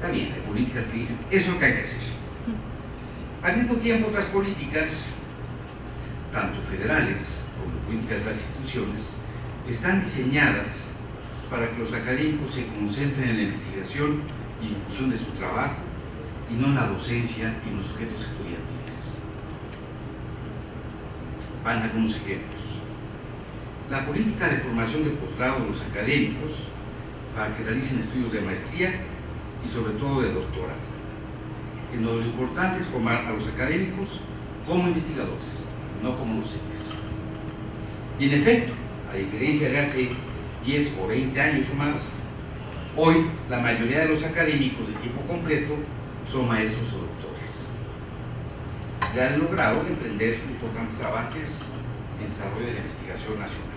Está bien, hay políticas que dicen, eso es lo que hay que hacer. Al mismo tiempo, otras políticas, tanto federales como políticas de las instituciones, están diseñadas para que los académicos se concentren en la investigación y difusión de su trabajo y no en la docencia y en los sujetos estudiantiles. Van algunos ejemplos. La política de formación de posgrado de los académicos para que realicen estudios de maestría y sobre todo de doctorado, en donde lo importante es formar a los académicos como investigadores, no como docentes. Y en efecto, a diferencia de hace 10 o 20 años o más, hoy la mayoría de los académicos de tiempo completo son maestros o doctores. Ya han logrado emprender importantes avances en desarrollo de la investigación nacional.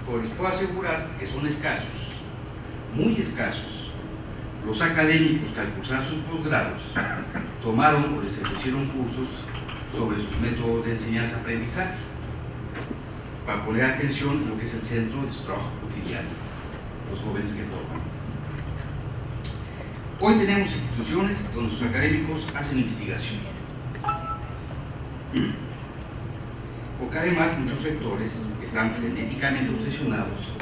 Pues les puedo asegurar que son escasos, muy escasos, los académicos que al cursar sus posgrados tomaron o les ofrecieron cursos sobre sus métodos de enseñanza-aprendizaje, para poner atención en lo que es el centro de su trabajo cotidiano, los jóvenes que forman. Hoy tenemos instituciones donde sus académicos hacen investigación, porque además muchos rectores están frenéticamente obsesionados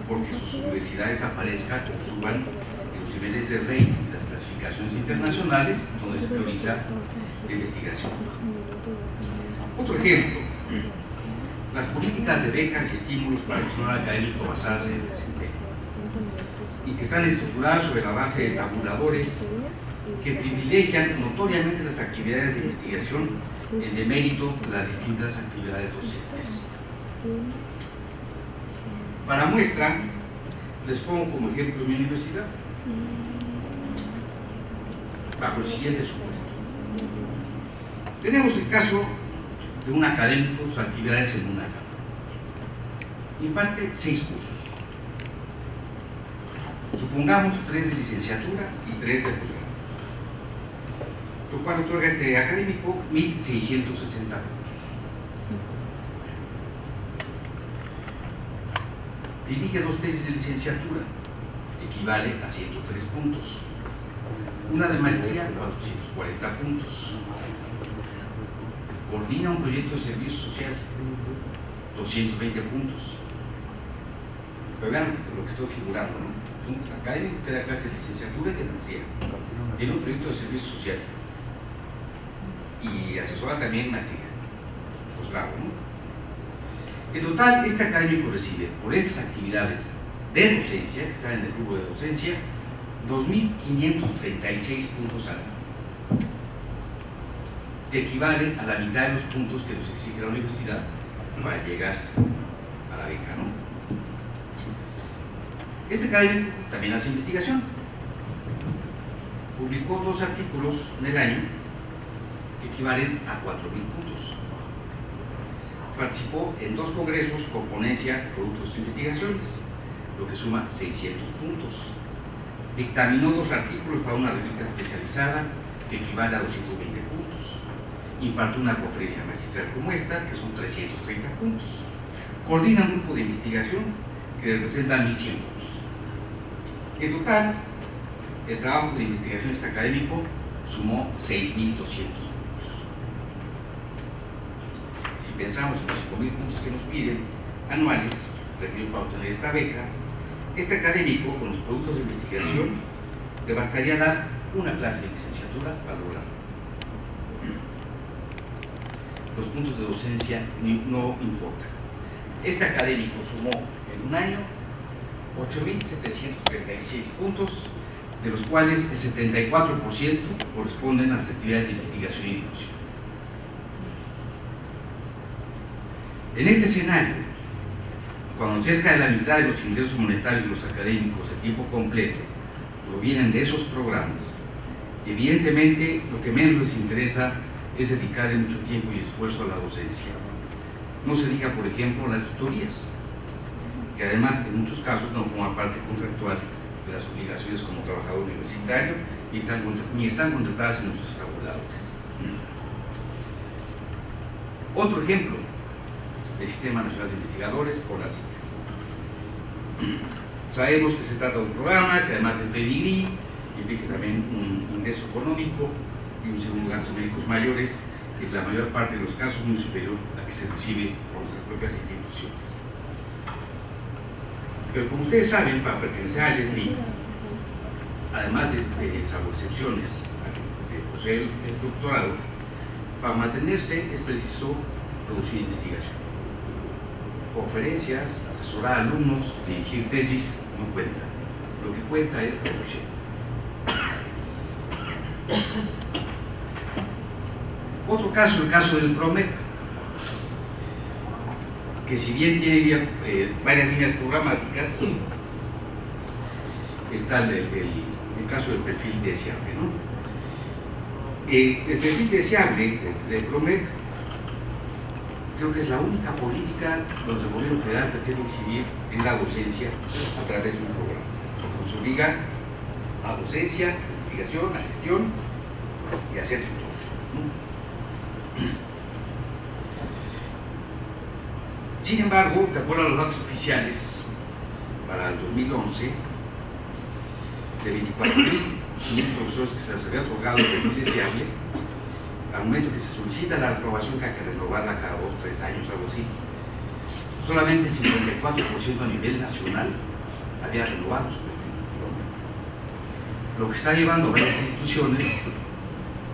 porque sus universidades aparezcan o suban en los niveles de rating y las clasificaciones internacionales donde se prioriza la investigación. Otro ejemplo, las políticas de becas y estímulos para el personal académico basadas en el desempeño y que están estructuradas sobre la base de tabuladores que privilegian notoriamente las actividades de investigación en demérito de las distintas actividades docentes. Para muestra, les pongo como ejemplo mi universidad, bajo el siguiente supuesto. Tenemos el caso de un académico, sus actividades en un año. Imparte 6 cursos. Supongamos 3 de licenciatura y 3 de posgrado, lo cual otorga a este académico 1.660 puntos. Dirige 2 tesis de licenciatura, equivale a 103 puntos. Una de maestría, 440 puntos. Coordina un proyecto de servicio social, 220 puntos. Pero vean lo que estoy figurando, ¿no? Un académico que da clase de licenciatura y de maestría, tiene un proyecto de servicio social y asesora también maestría, posgrado, ¿no? En total, este académico recibe por estas actividades de docencia, que están en el grupo de docencia, 2.536 puntos al año, que equivale a la mitad de los puntos que nos exige la universidad para llegar a la beca, ¿no? Este académico también hace investigación. Publicó 2 artículos en el año que equivalen a 4.000 puntos. Participó en 2 congresos con ponencia productos de investigaciones, lo que suma 600 puntos. Dictaminó 2 artículos para una revista especializada que equivale a 220 puntos. Impartió una conferencia magistral como esta, que son 330 puntos. Coordina un grupo de investigación que representa 1.100 puntos. En total, el trabajo de investigación este académico sumó 6.200 puntos. Si pensamos en los 5.000 puntos que nos piden anuales, requeridos para obtener esta beca, este académico, con los productos de investigación, le bastaría dar una clase de licenciatura para lograrlo. Los puntos de docencia no importan. Este académico sumó en un año 8.736 puntos, de los cuales el 74% corresponden a las actividades de investigación y difusión. En este escenario, cuando cerca de la mitad de los ingresos monetarios de los académicos de tiempo completo provienen de esos programas, evidentemente lo que menos les interesa es dedicarle mucho tiempo y esfuerzo a la docencia. No se diga, por ejemplo, las tutorías, que además en muchos casos no forman parte contractual de las obligaciones como trabajador universitario ni están contratadas en nuestros reguladores. Otro ejemplo, el Sistema Nacional de Investigadores, o la CIT. Sabemos que se trata de un programa que además de pedigrí, implica también un ingreso económico y un segundo gasto de médicos mayores, en la mayor parte de los casos muy superior a que se recibe por nuestras propias instituciones. Pero como ustedes saben, para pertenecer al SNI, además de salvo excepciones, de poseer el doctorado, para mantenerse es preciso producir investigación. Conferencias, asesorar a alumnos, dirigir tesis, no cuenta. Lo que cuenta es producción. Otro caso, el caso del PROMEC, que si bien tiene varias líneas programáticas, está el caso del perfil deseable, ¿no? El perfil deseable del PROMEC creo que es la única política donde el gobierno federal pretende incidir en la docencia a través de un programa. Nos obliga a docencia, a investigación, a gestión y a ser tutor, ¿no? Sin embargo, de acuerdo a los datos oficiales, para el 2011, de 24.500 profesores que se les había otorgado el perfil deseable, al momento que se solicita la aprobación, que hay que renovarla cada 2 o 3 años, algo así, solamente el 54% a nivel nacional había renovado su perfil. Lo que está llevando a varias instituciones,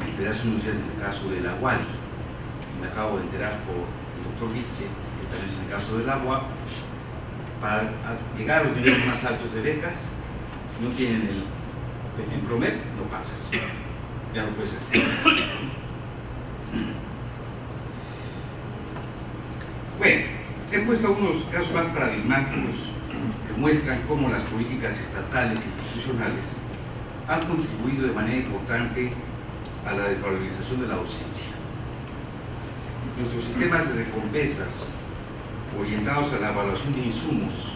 me enteré hace unos días en el caso de la UADY, y me acabo de enterar por el doctor Vitze, que también es en el caso de la UAP, para llegar a los niveles más altos de becas, si no tienen el perfil PROMEC, no pasas, ya no puedes acceder. Bueno, he puesto algunos casos más paradigmáticos que muestran cómo las políticas estatales e institucionales han contribuido de manera importante a la desvalorización de la docencia. Nuestros sistemas de recompensas orientados a la evaluación de insumos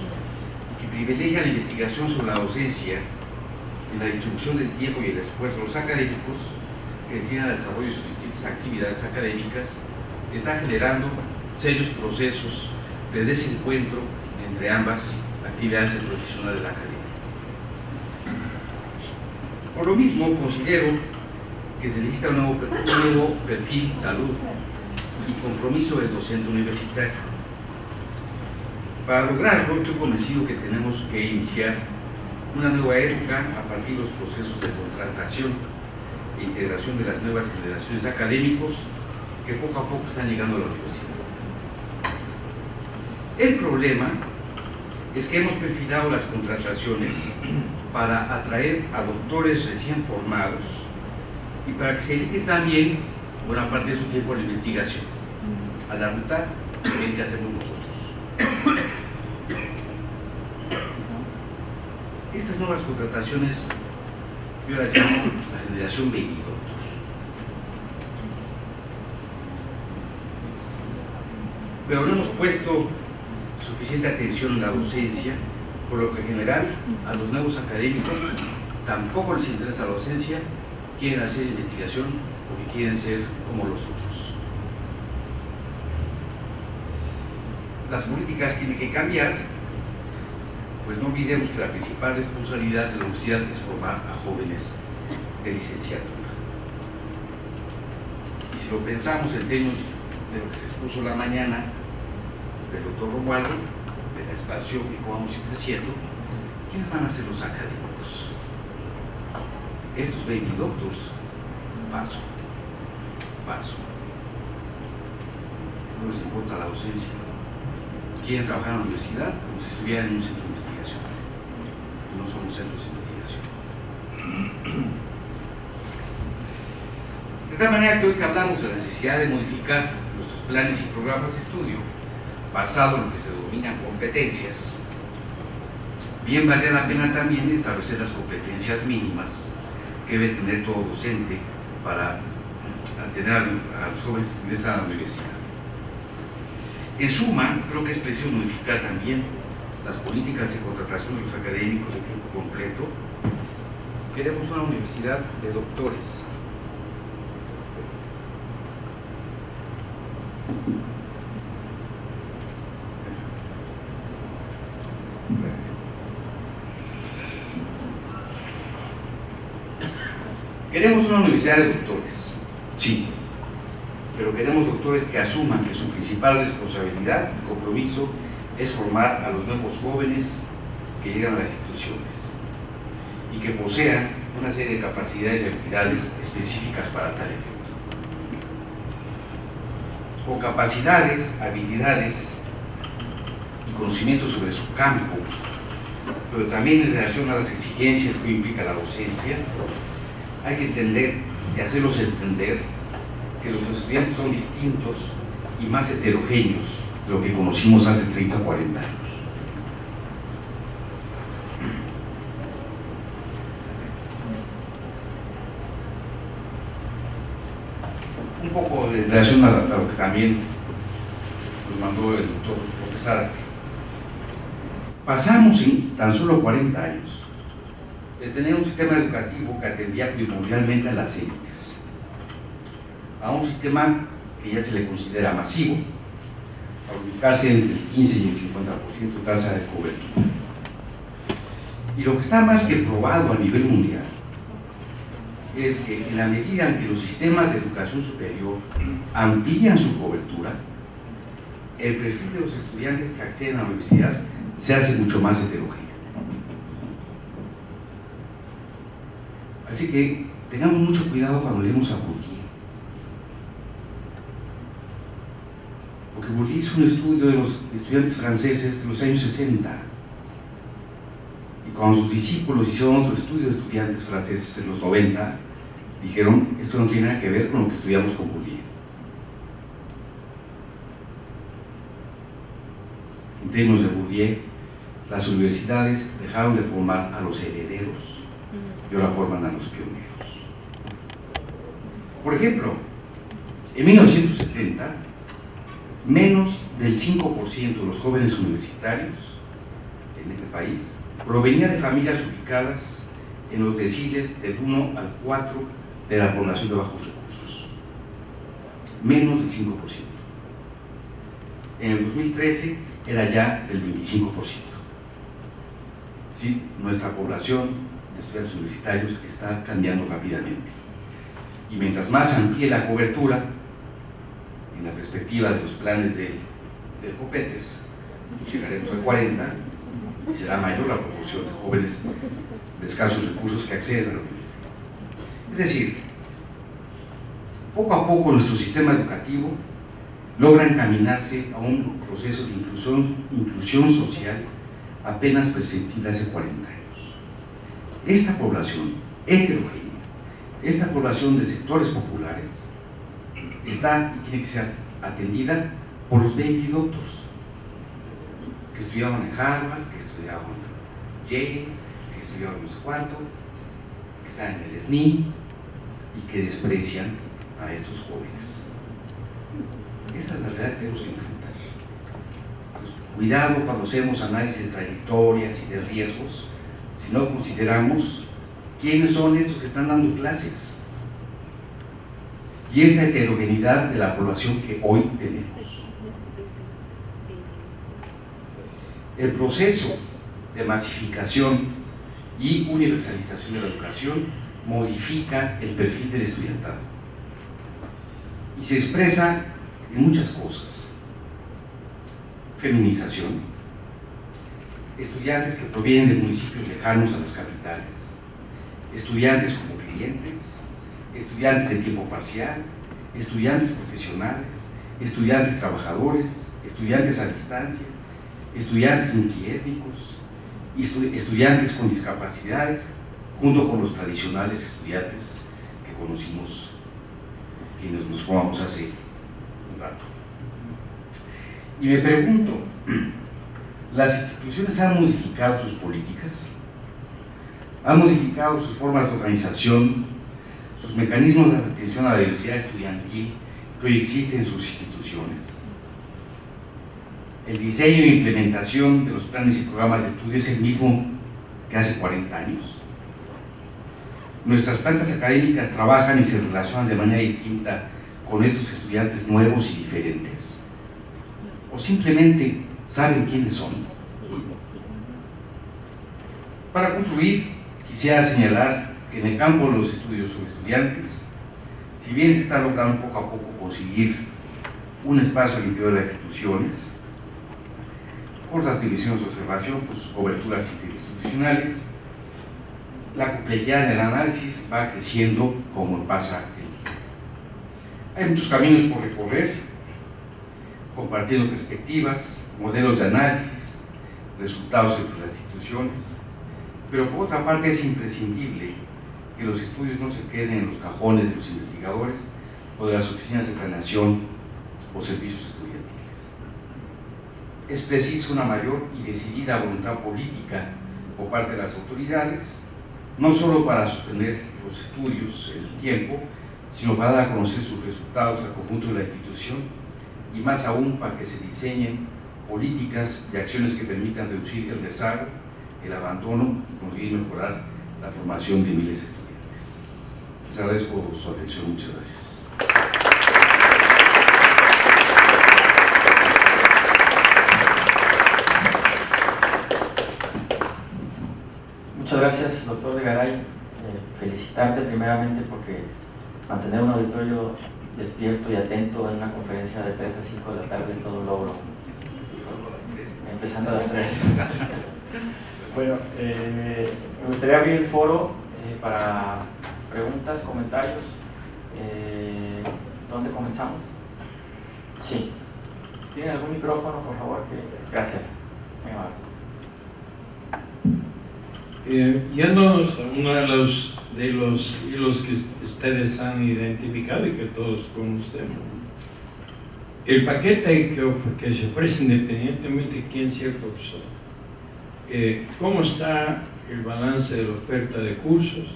que privilegian la investigación sobre la docencia en la distribución del tiempo y el esfuerzo de los académicos que destinan al desarrollo de sus distintas actividades académicas, está generando serios procesos de desencuentro entre ambas actividades profesionales de la academia. Por lo mismo, considero que se necesita un nuevo perfil, salud y compromiso del docente universitario. Para lograrlo, estoy convencido que tenemos que iniciar una nueva época a partir de los procesos de contratación e integración de las nuevas generaciones de académicos que poco a poco están llegando a la universidad. El problema es que hemos perfilado las contrataciones para atraer a doctores recién formados y para que se dediquen también buena parte de su tiempo a la investigación, a la ruta que hacemos nosotros. Estas nuevas contrataciones yo las llamo la generación baby doctor. Pero no hemos puesto suficiente atención en la docencia, por lo que en general a los nuevos académicos tampoco les interesa la docencia, quieren hacer investigación porque quieren ser como los otros. Las políticas tienen que cambiar, pues no olvidemos que la principal responsabilidad de la universidad es formar a jóvenes de licenciatura. Y si lo pensamos en términos de lo que se expuso la mañana del doctor Romualdo, de la expansión y cómo vamos a ir creciendo, ¿quiénes van a ser los académicos? Estos baby doctors, paso. No les importa la docencia. Quieren trabajar en la universidad como si estuvieran en un centro de investigación. No somos centros de investigación. De tal manera que hoy que hablamos de la necesidad de modificar nuestros planes y programas de estudio basado en lo que se denominan competencias, bien vale la pena también establecer las competencias mínimas que debe tener todo docente para tener a los jóvenes que ingresan a la universidad. En suma, creo que es preciso modificar también las políticas de contratación de los académicos de tiempo completo. Queremos una universidad de doctores. Queremos una universidad de doctores, sí, pero queremos doctores que asuman que su principal responsabilidad y compromiso es formar a los nuevos jóvenes que llegan a las instituciones y que posean una serie de capacidades y habilidades específicas para tal efecto. O capacidades, habilidades y conocimientos sobre su campo, pero también en relación a las exigencias que implica la docencia, hay que entender y hacerlos entender que los estudiantes son distintos y más heterogéneos de lo que conocimos hace 30 o 40 años. Un poco en relación a lo que también nos mandó el doctor López Árate. Pasamos en tan solo 40 años de tener un sistema educativo que atendía primordialmente a las élites, a un sistema que ya se le considera masivo, a ubicarse entre el 15 y el 50% de tasa de cobertura. Y lo que está más que probado a nivel mundial es que en la medida en que los sistemas de educación superior amplían su cobertura, el perfil de los estudiantes que acceden a la universidad se hace mucho más heterogéneo. Así que tengamos mucho cuidado cuando leemos a Bourdieu, porque Bourdieu hizo un estudio de los estudiantes franceses de los años 60, y cuando sus discípulos hicieron otro estudio de estudiantes franceses en los 90, dijeron, esto no tiene nada que ver con lo que estudiamos con Bourdieu. En términos de Bourdieu, las universidades dejaron de formar a los herederos y ahora forman a los pioneros. Por ejemplo, en 1970, menos del 5% de los jóvenes universitarios en este país provenía de familias ubicadas en los deciles del 1 al 4 de la población de bajos recursos. Menos del 5%. En el 2013 era ya del 25%. Sí, nuestra población de estudiantes universitarios está cambiando rápidamente. Y mientras más amplíe la cobertura, en la perspectiva de los planes del COPETES, pues llegaremos al 40% y será mayor la proporción de jóvenes de escasos recursos que acceden a la universidad. Es decir, poco a poco nuestro sistema educativo logra encaminarse a un proceso de inclusión social apenas perceptible hace 40 años. Esta población heterogénea, esta población de sectores populares, está y tiene que ser atendida por los baby doctors, que estudiaban en Harvard, que estudiaban en Yale, que estudiaban no sé cuánto, que están en el SNI y que desprecian a estos jóvenes. Esa es la realidad que tenemos que enfrentar. Pues, cuidado cuando hacemos análisis de trayectorias y de riesgos, si no consideramos quiénes son estos que están dando clases y esta heterogeneidad de la población que hoy tenemos. El proceso de masificación y universalización de la educación modifica el perfil del estudiantado y se expresa en muchas cosas. Feminización, estudiantes que provienen de municipios lejanos a las capitales, estudiantes como clientes, estudiantes de tiempo parcial, estudiantes profesionales, estudiantes trabajadores, estudiantes a distancia, estudiantes multiétnicos, estudiantes con discapacidades, junto con los tradicionales estudiantes que conocimos, quienes nos formamos hace un rato. Y me pregunto, ¿las instituciones han modificado sus políticas? ¿Han modificado sus formas de organización, sus mecanismos de atención a la diversidad estudiantil que hoy existen en sus instituciones? El diseño e implementación de los planes y programas de estudio es el mismo que hace 40 años. Nuestras plantas académicas trabajan y se relacionan de manera distinta con estos estudiantes nuevos y diferentes. O simplemente saben quiénes son. Para concluir, quisiera señalar que en el campo de los estudios sobre estudiantes, si bien se está logrando poco a poco conseguir un espacio al interior de las instituciones, por las divisiones de observación, pues coberturas interinstitucionales, la complejidad del análisis va creciendo como pasa el tiempo. Hay muchos caminos por recorrer, compartiendo perspectivas, modelos de análisis, resultados entre las instituciones, pero por otra parte es imprescindible que los estudios no se queden en los cajones de los investigadores o de las oficinas de planeación o servicios estudiantiles. Es preciso una mayor y decidida voluntad política por parte de las autoridades, no solo para sostener los estudios en el tiempo, sino para dar a conocer sus resultados al conjunto de la institución y más aún para que se diseñen políticas y acciones que permitan reducir el rezago, el abandono y conseguir mejorar la formación de miles de estudiantes. Les agradezco su atención. Muchas gracias. Muchas gracias, doctor de Garay. Felicitarte primeramente porque mantener un auditorio despierto y atento en una conferencia de 3 a 5 de la tarde es todo un logro. Empezando a las 3. Bueno, me gustaría abrir el foro para preguntas, comentarios. ¿Dónde comenzamos? Sí. ¿Tienen algún micrófono, por favor? Gracias. Yéndonos a uno de los hilos que ustedes han identificado y que todos conocemos, el paquete que se ofrece independientemente de quién sea el profesor, ¿cómo está el balance de la oferta de cursos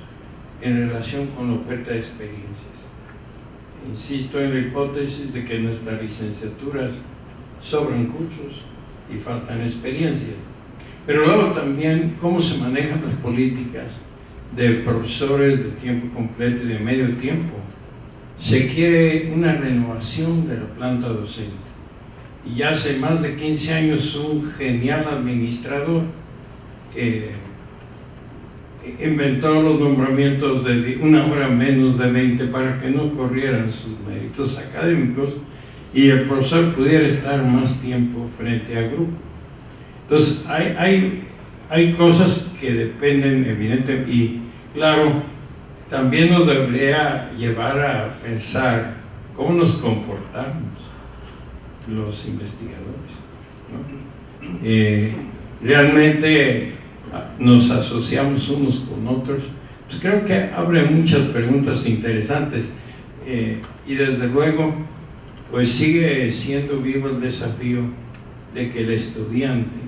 en relación con la oferta de experiencias? Insisto en la hipótesis de que en nuestras licenciaturas sobran cursos y faltan experiencias. Pero luego también cómo se manejan las políticas de profesores de tiempo completo y de medio tiempo. Se quiere una renovación de la planta docente. Y ya hace más de 15 años un genial administrador inventó los nombramientos de una hora menos de 20 para que no corrieran sus méritos académicos y el profesor pudiera estar más tiempo frente al grupo. Entonces, hay cosas que dependen, evidentemente, y claro, también nos debería llevar a pensar cómo nos comportamos los investigadores, ¿no? Realmente nos asociamos unos con otros. Pues creo que abre muchas preguntas interesantes y desde luego, pues sigue siendo vivo el desafío de que el estudiante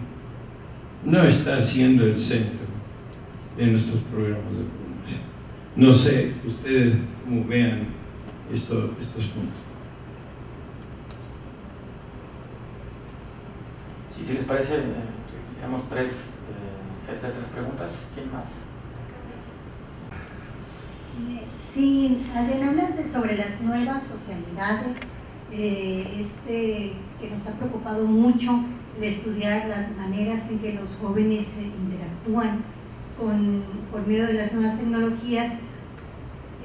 no está siendo el centro de nuestros programas de formación. No sé ustedes cómo vean estos puntos. Si les parece, hacemos 3 sets de 3 preguntas. ¿Quién más? Sí, Adrián, hablas sobre las nuevas socialidades, que nos ha preocupado mucho de estudiar las maneras en que los jóvenes interactúan por medio de las nuevas tecnologías.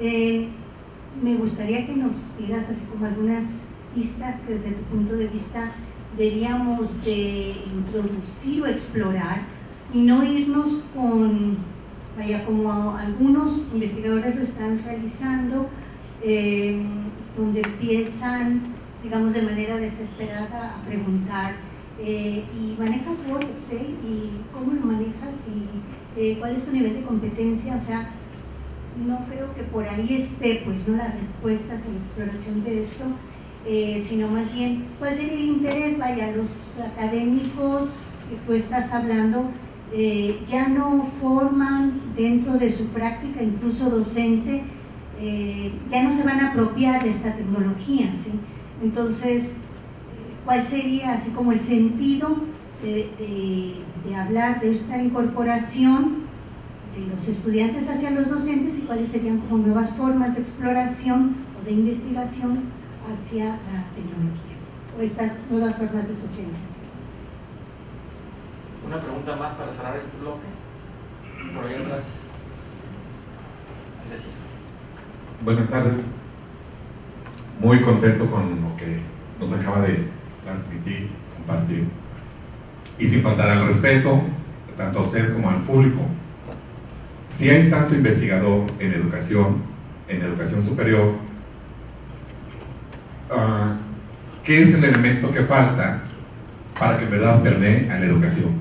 Me gustaría que nos dieras así como algunas pistas que desde tu punto de vista debíamos de introducir o explorar y no irnos con, como algunos investigadores lo están realizando, donde empiezan, digamos, de manera desesperada a preguntar ¿y manejas Word, Excel? ¿Y cómo lo manejas? ¿Y cuál es tu nivel de competencia? O sea, no creo que por ahí esté, pues, no las respuestas en la exploración de esto, sino más bien, ¿cuál sería el interés? Los académicos que tú estás hablando ya no forman dentro de su práctica, incluso docente, ya no se van a apropiar de esta tecnología, ¿sí? Entonces, ¿cuál sería así como el sentido de hablar de esta incorporación de los estudiantes hacia los docentes y cuáles serían como nuevas formas de exploración o de investigación hacia la tecnología o estas nuevas formas de socialización? Una pregunta más para cerrar este bloque. Por ahí atrás. sí. Buenas tardes. Muy contento con lo que nos acaba de transmitir, compartir. Y sin faltar al respeto, tanto a usted como al público. Si hay tanto investigador en educación superior, ¿qué es el elemento que falta para que en verdad perdee a la educación?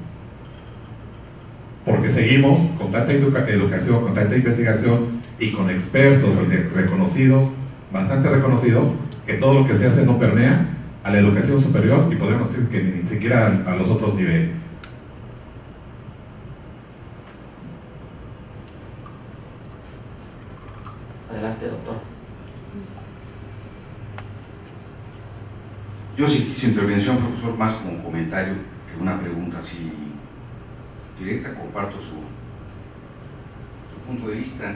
Porque seguimos con tanta educación, con tanta investigación y con expertos y reconocidos, bastante reconocidos, que todo lo que se hace no permea a la educación superior y podríamos decir que ni siquiera a los otros niveles. Adelante, doctor. Yo sí su intervención, profesor, más como un comentario que una pregunta así directa. Comparto su punto de vista.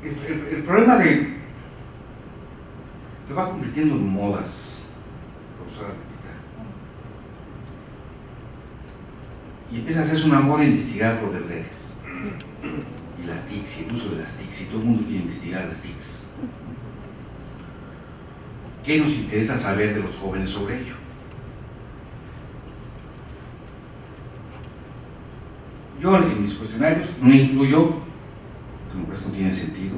El problema se va convirtiendo en modas, profesora Lupita, y empieza a hacerse una moda investigar lo de redes y las TICs y el uso de las TICs, y todo el mundo quiere investigar las TICs. ¿Qué nos interesa saber de los jóvenes sobre ello? Yo en mis cuestionarios no incluyo, como pues no tiene sentido,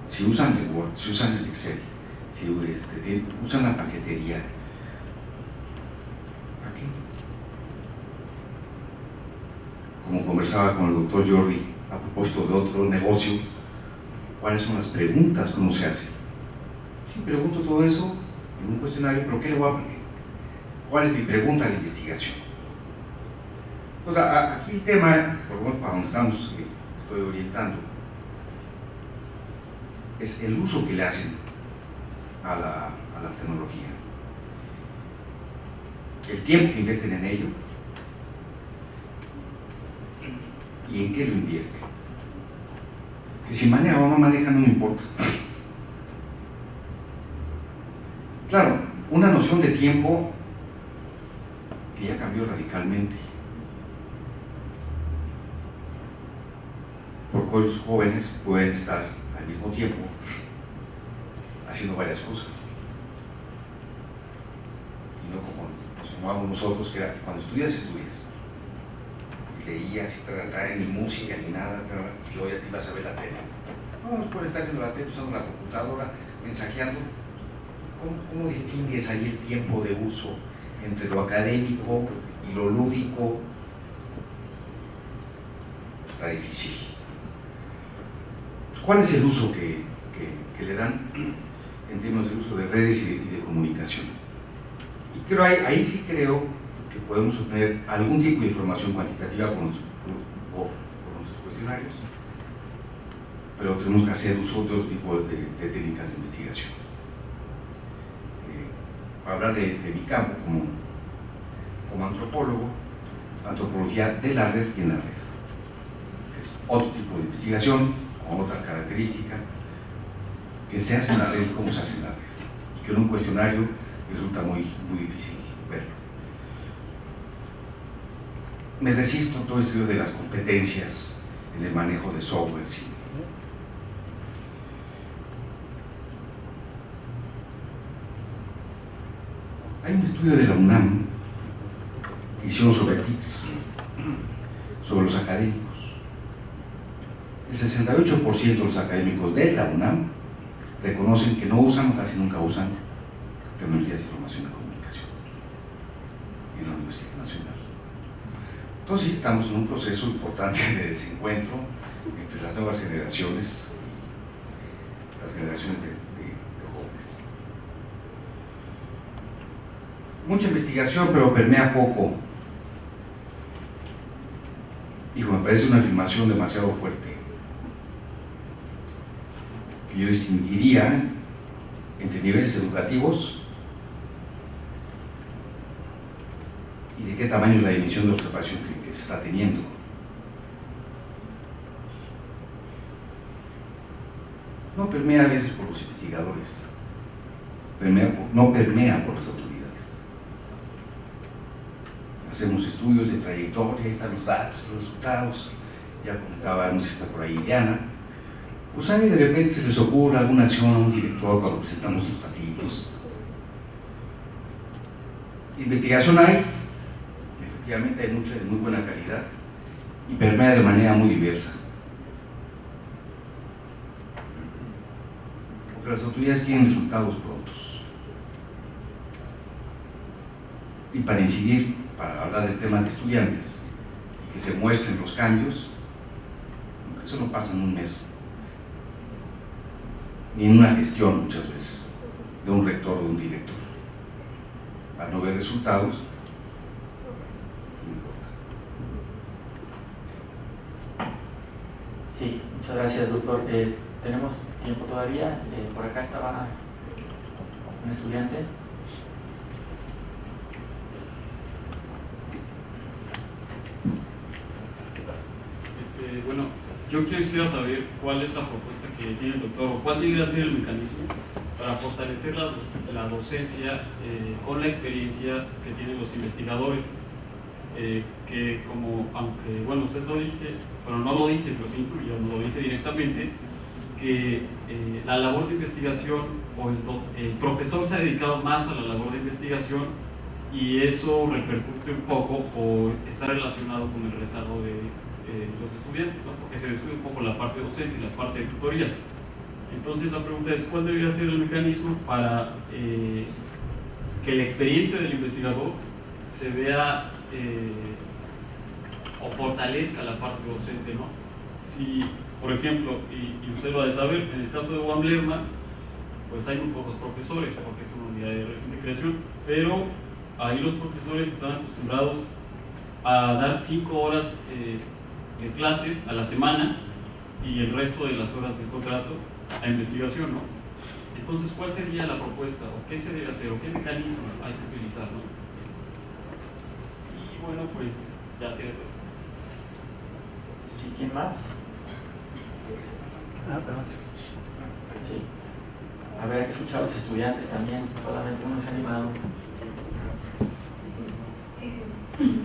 si usan el Word, si usan el Excel, si usan la paquetería, ¿para qué? Como conversaba con el doctor Jordi a propósito de otro negocio, ¿cuáles son las preguntas que uno se hace? Sí, pregunto todo eso en un cuestionario, pero ¿qué le voy a poner? ¿Cuál es mi pregunta de investigación? O sea, aquí el tema, por lo menos para donde estamos, estoy orientando, es el uso que le hacen a la tecnología, el tiempo que invierten en ello y en qué lo invierten. Que si maneja o no maneja no me importa. Claro, una noción de tiempo que ya cambió radicalmente, porque hoy los jóvenes pueden estar al mismo tiempo haciendo varias cosas, y no como nos tomábamos nosotros, que era cuando estudias, y leías y ni música ni nada, y hoy a ti vas a ver la tele. No, pueden estar viendo la tele, usando la computadora, mensajeando. ¿Cómo distingues ahí el tiempo de uso entre lo académico y lo lúdico? Está difícil. ¿Cuál es el uso que le dan en términos de uso de redes y de comunicación? Y creo ahí sí creo que podemos obtener algún tipo de información cuantitativa por nuestros cuestionarios, pero tenemos que hacer uso de otro tipo de técnicas de investigación. Para hablar de mi campo como antropólogo, antropología de la red y en la red, que es otro tipo de investigación con otra característica, que se hace en la red y cómo se hace en la red, y que en un cuestionario resulta muy difícil verlo. Me resisto a todo estudio de las competencias en el manejo de software, sí. Hay un estudio de la UNAM que hicieron sobre TICs, sobre los académicos. El 68% de los académicos de la UNAM reconocen que no usan o casi nunca usan tecnologías de información y comunicación en la Universidad Nacional. Entonces estamos en un proceso importante de desencuentro entre las nuevas generaciones, las generaciones de jóvenes. Mucha investigación, pero permea poco. Hijo, me parece una afirmación demasiado fuerte, que yo distinguiría entre niveles educativos y de qué tamaño es la dimensión de observación que se está teniendo. No permea a veces por los investigadores, no permea por las autoridades. hacemos estudios de trayectoria, ahí están los datos, los resultados, ya comentaba, no sé si está por ahí Diana, pues ahí de repente se les ocurre alguna acción a un director cuando presentamos los statutos. Investigación hay, efectivamente hay mucha de muy buena calidad y permea de manera muy diversa. Porque las autoridades quieren resultados prontos. Y para incidir, para hablar del tema de estudiantes, y que se muestren los cambios, eso no pasa en un mes, ni en una gestión muchas veces, de un rector o de un director. Al no ver resultados, no importa. Sí, muchas gracias, doctor. ¿Tenemos tiempo todavía? Por acá estaba un estudiante. Bueno, yo quisiera saber cuál es la propuesta que tiene el doctor, o cuál debería ser el mecanismo para fortalecer la docencia con la experiencia que tienen los investigadores, que como, aunque, bueno, usted lo dice, bueno, no lo dice, pero sí incluye, no lo dice directamente, que la labor de investigación, o el profesor se ha dedicado más a la labor de investigación, y eso repercute un poco por estar relacionado con el rezago de los estudiantes, ¿no? Porque se descuida un poco la parte docente y la parte de tutorías. Entonces la pregunta es, ¿cuál debería ser el mecanismo para que la experiencia del investigador se vea o fortalezca la parte docente, ¿no? Si, por ejemplo, y usted lo ha de saber, en el caso de UAM Lerma, pues hay muy pocos profesores, porque es una unidad de reciente creación, pero ahí los profesores están acostumbrados a dar 5 horas de clases a la semana y el resto de las horas del contrato a investigación, ¿no? Entonces, ¿cuál sería la propuesta? ¿O qué se debe hacer? ¿O qué mecanismos hay que utilizar, ¿no? Y bueno, pues ya sé. ¿Sí? ¿Quién más? Perdón. Sí. A ver, hay que escuchar a los estudiantes también, solamente uno se ha animado.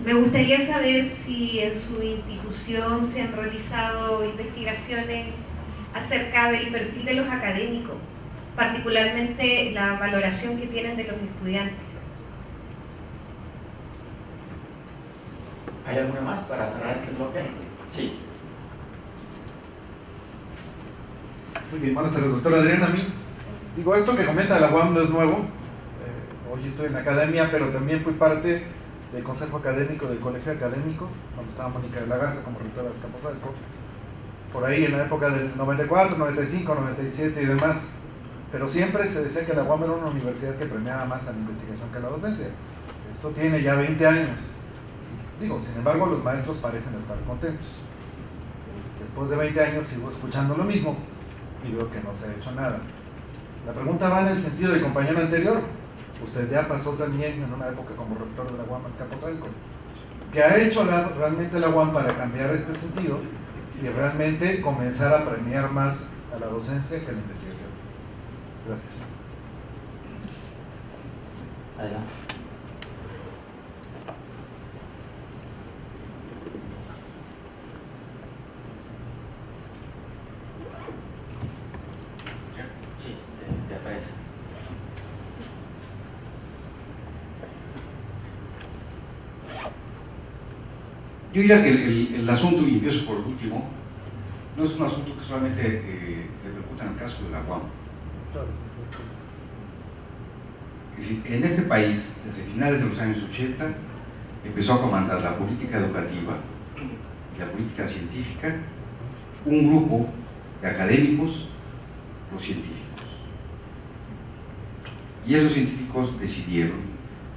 Me gustaría saber si en su institución se han realizado investigaciones acerca del perfil de los académicos, particularmente la valoración que tienen de los estudiantes. ¿Hay alguna más para cerrar este bloque? Sí. Muy bien, buenas tardes, doctora Adriana. A mí, digo, esto que comenta la UAM no es nuevo. Hoy estoy en la academia, pero también fui parte del consejo académico del colegio académico, cuando estaba Mónica de la Garza como rectora de Azcapotzalco, por ahí en la época del 94, 95, 97 y demás. Pero siempre se decía que la UAM era una universidad que premiaba más a la investigación que a la docencia. Esto tiene ya 20 años. Digo, sin embargo, los maestros parecen estar contentos. Después de 20 años sigo escuchando lo mismo y veo que no se ha hecho nada. La pregunta va en el sentido del compañero anterior. Usted ya pasó también en una época como rector de la UAM Azcapotzalco. ¿Qué ha hecho realmente la UAM para cambiar este sentido y realmente comenzar a premiar más a la docencia que a la investigación? Gracias. Adelante. Sí, te aparece. Yo diría que el asunto, y empiezo por el último, no es un asunto que solamente repercuta en el caso de la UAM. Es decir, en este país, desde finales de los años 80, empezó a comandar la política educativa y la política científica un grupo de académicos, los científicos. Y esos científicos decidieron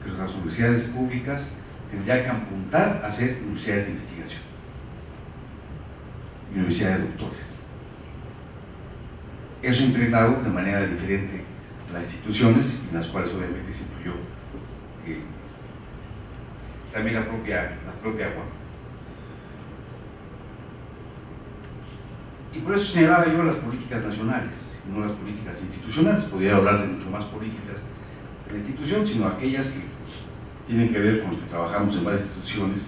que las universidades públicas tendrían que apuntar a ser universidades de investigación, universidades de doctores. Eso impregnado de manera diferente a las instituciones, en las cuales obviamente se incluyó también la propia UAM. Y por eso señalaba yo las políticas nacionales, no las políticas institucionales. Podría hablar de mucho más políticas de la institución, sino aquellas que tienen que ver con los que trabajamos en varias instituciones,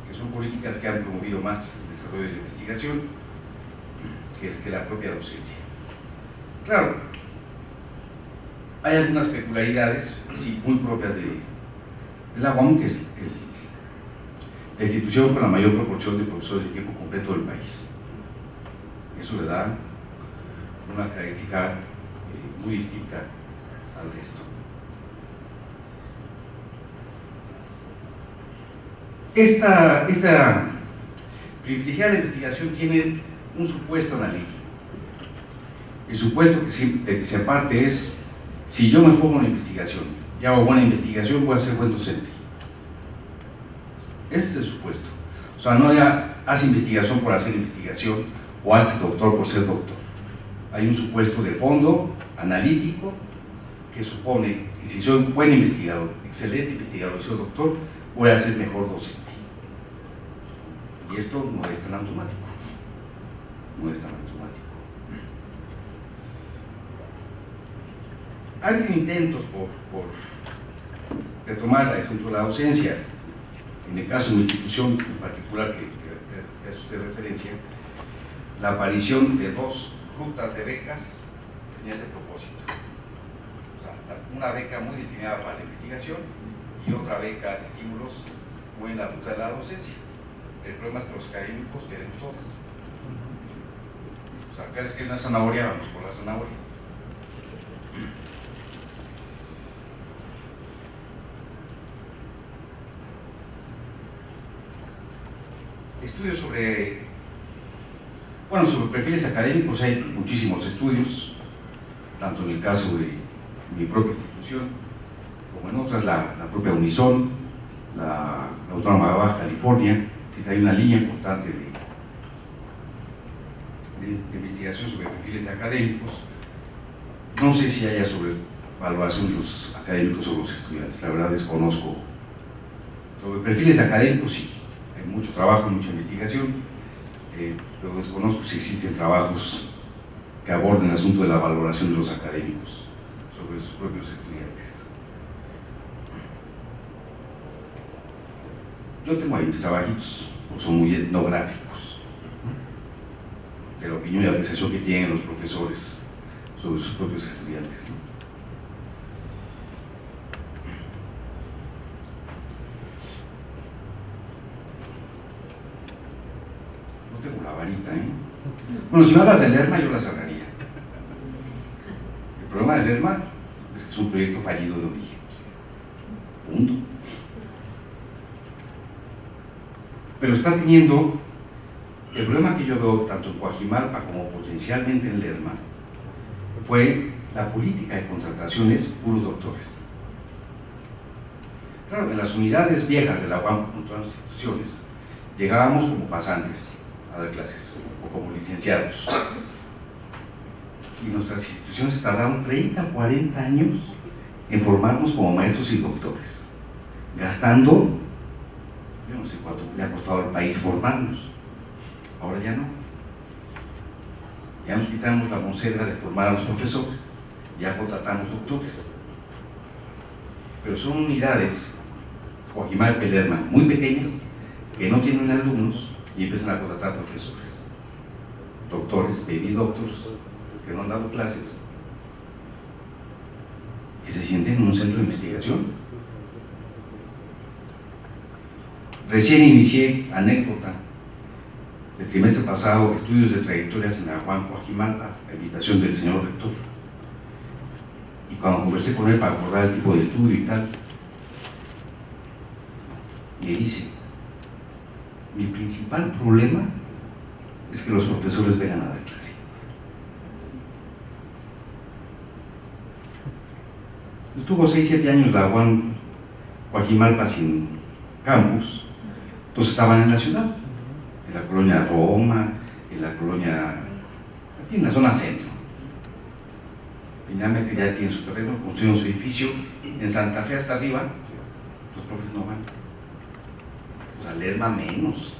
que son políticas que han promovido más el desarrollo de la investigación que la propia docencia. Claro, hay algunas peculiaridades, sí, muy propias de la UAM, que es la institución con la mayor proporción de profesores de tiempo completo del país. Eso le da una característica muy distinta al resto. Esta privilegiada investigación tiene un supuesto analítico. El supuesto que se aparte es: si yo me formo en la investigación y hago buena investigación, voy a ser buen docente. Ese es el supuesto. O sea, no ya haz investigación por hacer investigación o hazte doctor por ser doctor. Hay un supuesto de fondo analítico que supone que si soy un buen investigador, excelente investigador y soy doctor, voy a ser mejor docente. Y esto no es tan automático. No es tan automático. Hay intentos por retomar el asunto de la docencia. En el caso de mi institución en particular que hace usted referencia, la aparición de dos rutas de becas tenía ese propósito. O sea, una beca muy destinada para la investigación y otra beca de estímulos muy en la ruta de la docencia. El problema es que los académicos queremos todas. O sea, acá les queda una zanahoria, vamos por la zanahoria. Estudios sobre perfiles académicos, hay muchísimos estudios, tanto en el caso de mi propia institución, como en otras, la propia Unison, la Autónoma de Baja California. Sí, hay una línea importante de investigación sobre perfiles académicos. No sé si haya sobre valoración de los académicos o los estudiantes, la verdad desconozco. Sobre perfiles académicos sí, hay mucho trabajo, mucha investigación, pero desconozco si existen trabajos que aborden el asunto de la valoración de los académicos sobre sus propios estudiantes. Yo tengo ahí mis trabajitos, son muy etnográficos, de la opinión y apreciación que tienen los profesores sobre sus propios estudiantes, ¿no? No tengo la varita, ¿eh? Bueno, si me hablas del Lerma, yo la cerraría. El problema del Lerma es que es un proyecto fallido de origen. Punto. Pero está teniendo el problema que yo veo tanto en Coajimalpa como potencialmente en Lerma fue la política de contrataciones puros doctores. Claro, en las unidades viejas de la UAM, como todas las instituciones, llegábamos como pasantes a dar clases o como licenciados. Y nuestras instituciones tardaron 30, 40 años en formarnos como maestros y doctores, gastando, yo no sé cuánto le ha costado al país formarnos. Ahora ya no. Ya nos quitamos la monsedra de formar a los profesores, ya contratamos doctores. Pero son unidades, Coajimalpa y Lerma, muy pequeñas, que no tienen alumnos y empiezan a contratar profesores, doctores, baby doctors, que no han dado clases, que se sienten en un centro de investigación. Recién inicié, anécdota, el trimestre pasado, estudios de trayectorias en la UAM Coajimalpa, a invitación del señor rector. Y cuando conversé con él para acordar el tipo de estudio y tal, me dice: mi principal problema es que los profesores vengan a dar clase. Estuvo 6-7 años la UAM Coajimalpa sin campus, entonces estaban en la ciudad, en la colonia Roma, en la colonia, aquí en la zona centro. Finalmente ya tienen su terreno, construyeron su edificio, en Santa Fe hasta arriba, los profes no van. Pues a Lerma menos,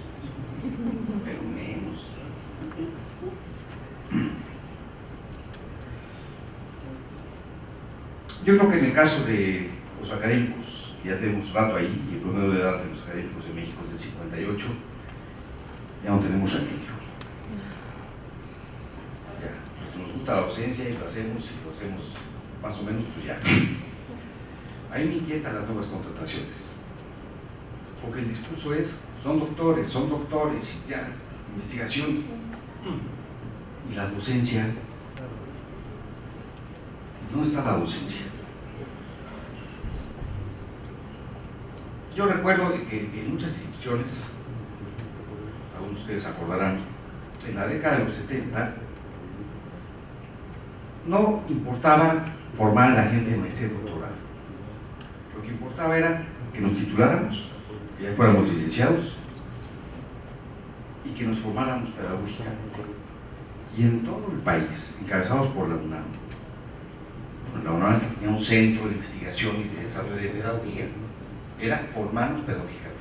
pero menos. Yo creo que en el caso de los académicos ya tenemos rato ahí, y el promedio de edad de los académicos en México es de 58, ya no tenemos remedio. Ya, nos gusta la docencia y lo hacemos más o menos, pues ya. A mí me inquietan las nuevas contrataciones, porque el discurso es, son doctores, y ya, investigación, y la docencia. ¿Dónde está la docencia? Yo recuerdo que en muchas instituciones, algunos de ustedes acordarán, en la década de los 70, no importaba formar a la gente en maestría y doctorado. Lo que importaba era que nos tituláramos, que ya fuéramos licenciados y que nos formáramos pedagógicamente. Y en todo el país, encabezados por la UNAM, la UNAM tenía un centro de investigación y de desarrollo de pedagogía, era formarnos pedagógicamente.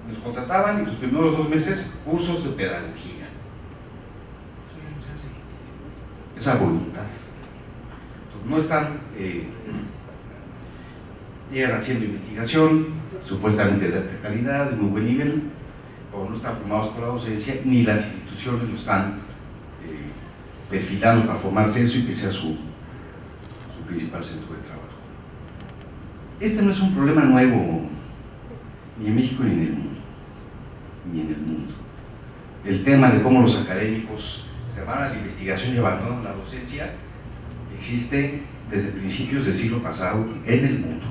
Nos contrataban y los primeros 2 meses cursos de pedagogía. Esa voluntad. Entonces, no están, llegan haciendo investigación, supuestamente de alta calidad, de muy buen nivel, o no están formados por la docencia, ni las instituciones lo están perfilando para formarse eso y que sea su principal centro de trabajo. Este no es un problema nuevo, ni en México ni en el mundo. El tema de cómo los académicos se van a la investigación y abandonan la docencia existe desde principios del siglo pasado en el mundo.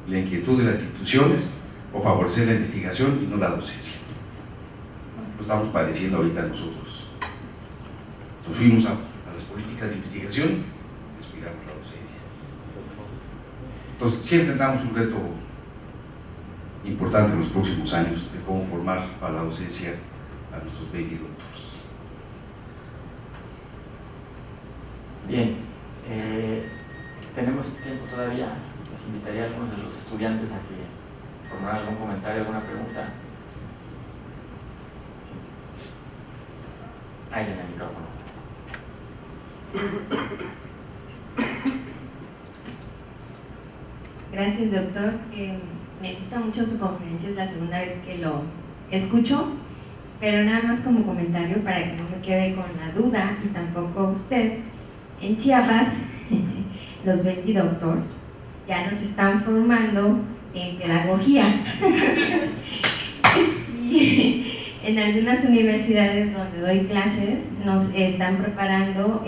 La inquietud de las instituciones por favorecer la investigación y no la docencia. Lo estamos padeciendo ahorita nosotros. Nos fuimos a las políticas de investigación y descuidamos la docencia. Entonces, sí enfrentamos un reto importante en los próximos años de cómo formar para la docencia a nuestros baby doctors. Bien, tenemos tiempo todavía. Les invitaría a algunos de los estudiantes a que formular algún comentario, alguna pregunta. Ahí en el micrófono. Gracias, doctor. Me gusta mucho su conferencia, es la segunda vez que lo escucho, pero nada más como comentario para que no me quede con la duda, y tampoco usted. En Chiapas, los baby doctors ya nos están formando en pedagogía. Y en algunas universidades donde doy clases nos están preparando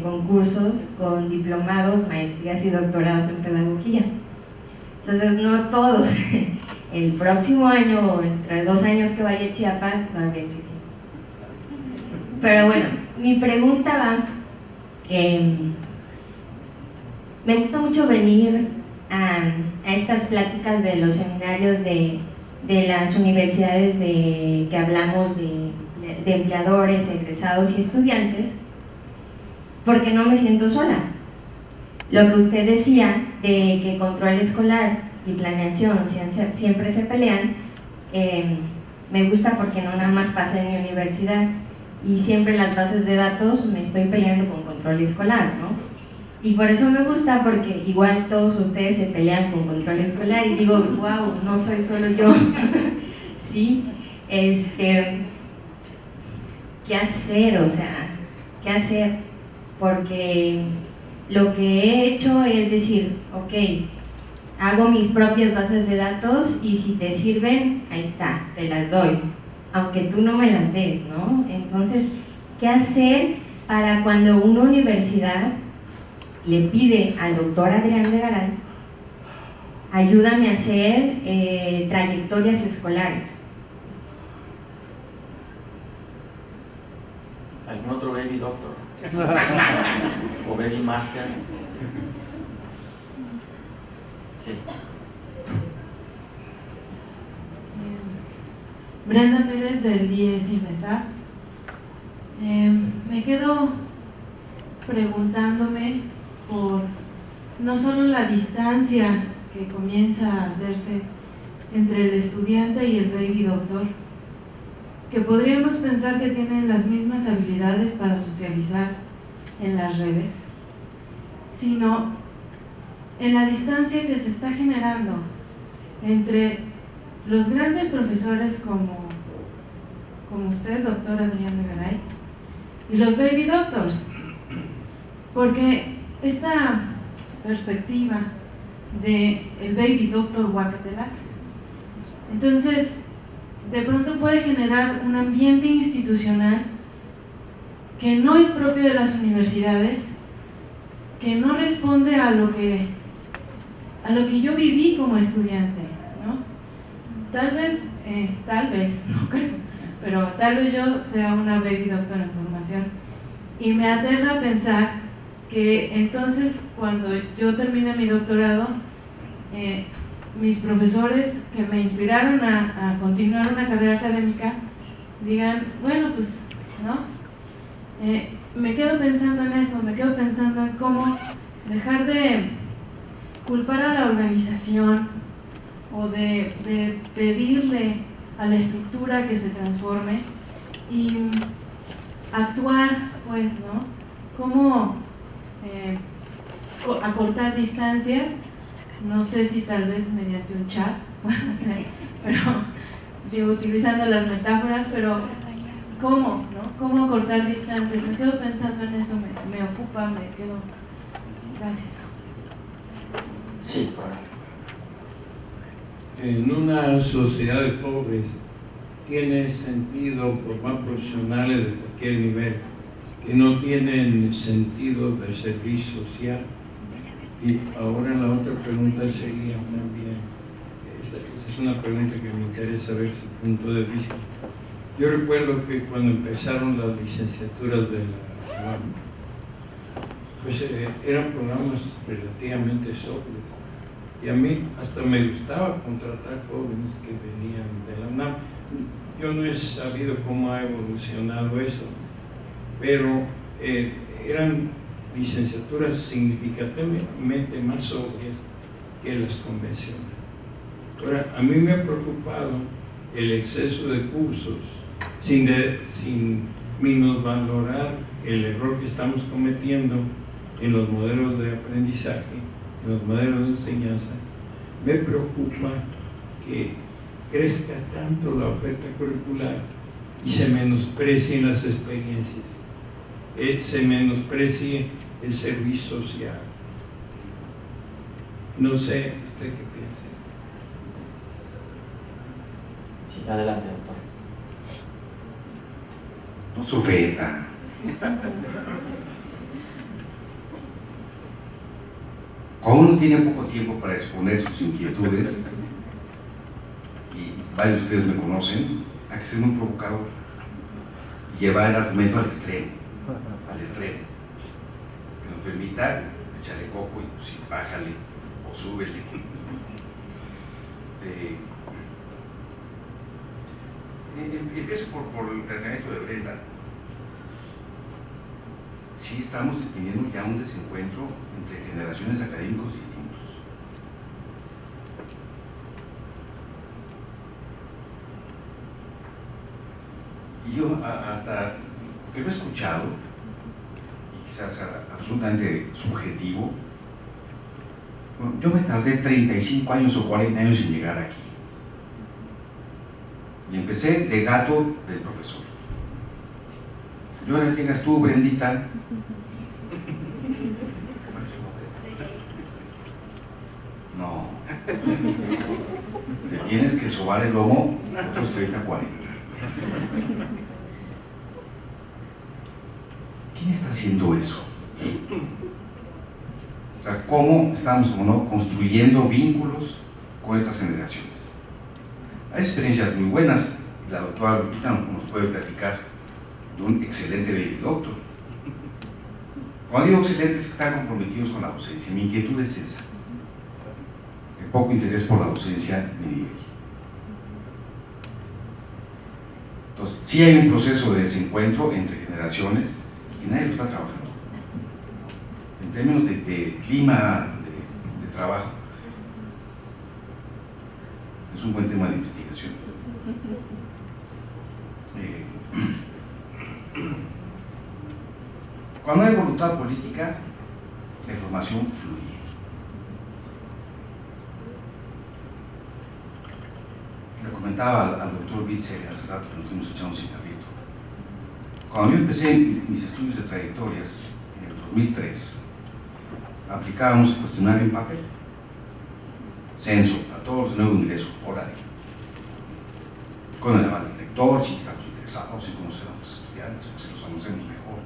concursos con diplomados, maestrías y doctorados en pedagogía. Entonces no todos, el próximo año o entre 2 años que vaya a Chiapas va a haber que sí. Pero bueno, mi pregunta va, me gusta mucho venir a estas pláticas de los seminarios de las universidades que hablamos de empleadores, egresados y estudiantes, porque no me siento sola. Lo que usted decía de que control escolar y planeación siempre se pelean, me gusta porque no nada más pasa en mi universidad, y siempre en las bases de datos me estoy peleando con control escolar, ¿no? Y por eso me gusta, porque igual todos ustedes se pelean con control escolar y digo, wow, no soy solo yo. ¿Sí? ¿Qué hacer? O sea, ¿qué hacer? Porque lo que he hecho es decir, ok, hago mis propias bases de datos y si te sirven, ahí está, te las doy, aunque tú no me las des, ¿no? Entonces, ¿qué hacer para cuando una universidad le pide al doctor Adrián de Garay, ayúdame a hacer trayectorias escolares? ¿Algún otro baby doctor? ¿O baby master? Sí. Brenda Pérez del DIES IMESAC. Me quedo preguntándome por no solo la distancia que comienza a hacerse entre el estudiante y el baby doctor, que podríamos pensar que tienen las mismas habilidades para socializar en las redes, sino en la distancia que se está generando entre los grandes profesores como usted, doctor Adrián de Garay, y los baby doctors, porque esta perspectiva de el baby doctor Huacatelax, entonces de pronto puede generar un ambiente institucional que no es propio de las universidades, que no responde a lo que yo viví como estudiante, ¿no? Tal vez, no creo, pero tal vez yo sea una baby doctor en formación, y me aterra pensar que entonces cuando yo termine mi doctorado, mis profesores que me inspiraron a continuar una carrera académica digan, bueno, pues, ¿no? Me quedo pensando en eso, me quedo pensando en cómo dejar de culpar a la organización o de pedirle a la estructura que se transforme y actuar, pues, ¿no? Cómo acortar distancias, no sé si tal vez mediante un chat pueda ser, pero digo, utilizando las metáforas, pero ¿cómo, no? ¿Cómo acortar distancias? Me quedo pensando en eso, me ocupa, me quedo... Gracias. Sí, por ahí. En una sociedad de pobres tiene sentido formar profesionales de cualquier nivel que no tienen sentido de servicio social. Y ahora la otra pregunta sería también, esta es una pregunta que me interesa ver su punto de vista. Yo recuerdo que cuando empezaron las licenciaturas de la UAM, pues eran programas relativamente sobrios. Y a mí hasta me gustaba contratar jóvenes que venían de la UNAM. Yo no he sabido cómo ha evolucionado eso, pero eran licenciaturas significativamente más sobrias que las convencionales. Ahora, a mí me ha preocupado el exceso de cursos sin minusvalorar el error que estamos cometiendo en los modelos de aprendizaje, en los modelos de enseñanza. Me preocupa que crezca tanto la oferta curricular y se menosprecien las experiencias, se menosprecie el servicio social. No sé, ¿usted qué piensa? Sí, adelante, doctor. No se ofenda. Cuando uno tiene poco tiempo para exponer sus inquietudes, y varios de ustedes me conocen, hay que ser muy provocador y llevar el argumento al extremo, que nos permita echarle coco y pues, sí, bájale o súbele. Empiezo por el planteamiento de Brenda. Sí estamos teniendo ya un desencuentro entre generaciones de académicos distintos. Y yo hasta que lo he escuchado, y quizás sea absolutamente subjetivo, bueno, yo me tardé 35 años o 40 años en llegar aquí. Y empecé de gato del profesor. Y ahora llegas tú, Brendita. No. Te tienes que sobar el lomo otros 30, 40. ¿Quién está haciendo eso? O sea, ¿cómo estamos o no construyendo vínculos con estas generaciones? Hay experiencias muy buenas. La doctora Lupita nos puede platicar de un excelente baby doctor. Cuando digo excelentes, que están comprometidos con la docencia. Mi inquietud es esa. El poco interés por la docencia ni nivel. Entonces, sí hay un proceso de desencuentro entre generaciones y nadie lo está trabajando. En términos de clima de trabajo, es un buen tema de investigación. Cuando hay voluntad política, la información fluye. Le comentaba al doctor Vitze hace rato que nos fuimos echando un cigarrito. Cuando yo empecé mis estudios de trayectorias en el 2003, aplicábamos el cuestionario en papel, censo a todos los nuevos ingresos, órale, con el aval del rector, si estamos interesados en conocer a los estudiantes, pues si los conocemos mejor,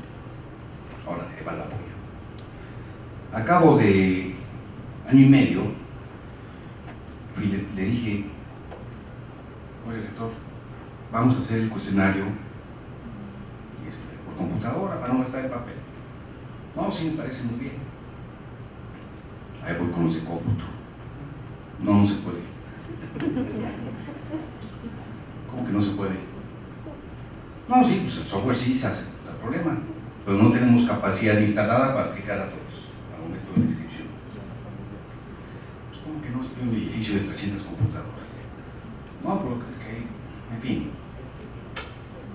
órale, va el apoyo. A cabo de año y medio, le dije, oye rector, vamos a hacer el cuestionario por computadora para no gastar el papel. No, sí, me parece muy bien. Ahí voy con los de cómputo. No, no se puede. ¿Cómo que no se puede? No, sí, pues el software sí se hace, no hay problema, pero no tenemos capacidad instalada para aplicar a todos al momento de la inscripción. Pues ¿cómo que no? Estoy en un edificio de 300 computadoras. No, pero es que hay, en fin.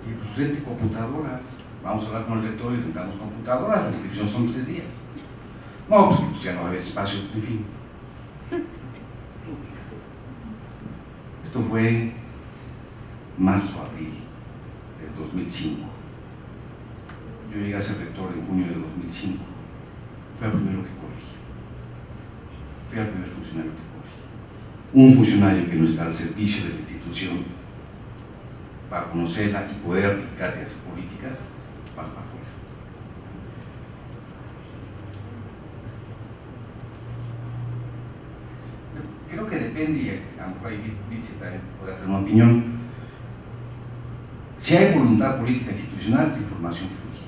Y pues rente computadoras, vamos a hablar con el rector y rentamos computadoras, la inscripción son 3 días. No, pues ya no va a haber espacio, en fin. Esto fue marzo, abril del 2005. Yo llegué a ser rector en junio del 2005. Fue el primero que corrí. Fui el primer funcionario que corrí. Un funcionario que no está al servicio de la institución para conocerla y poder aplicar esas políticas, va para afuera. Creo que depende, y a lo mejor ahí Vitze también podrá tener una opinión. Si hay voluntad política institucional, la información fluye.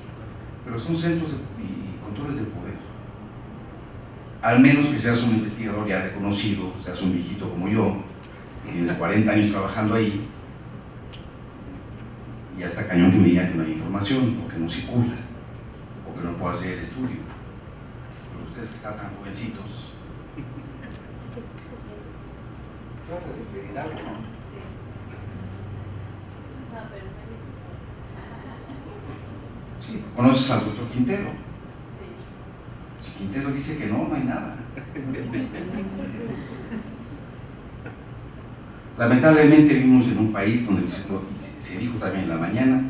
Pero son centros y controles de poder. Al menos que seas un investigador ya reconocido, seas un viejito como yo, que tienes 40 años trabajando ahí, y hasta cañón que me diga que no hay información, o que no circula, o que no puedo hacer el estudio. Pero ustedes que están tan jovencitos, sí, conoces al doctor Quintero. Si Quintero dice que no, no hay nada. Lamentablemente vivimos en un país donde se dijo también en la mañana,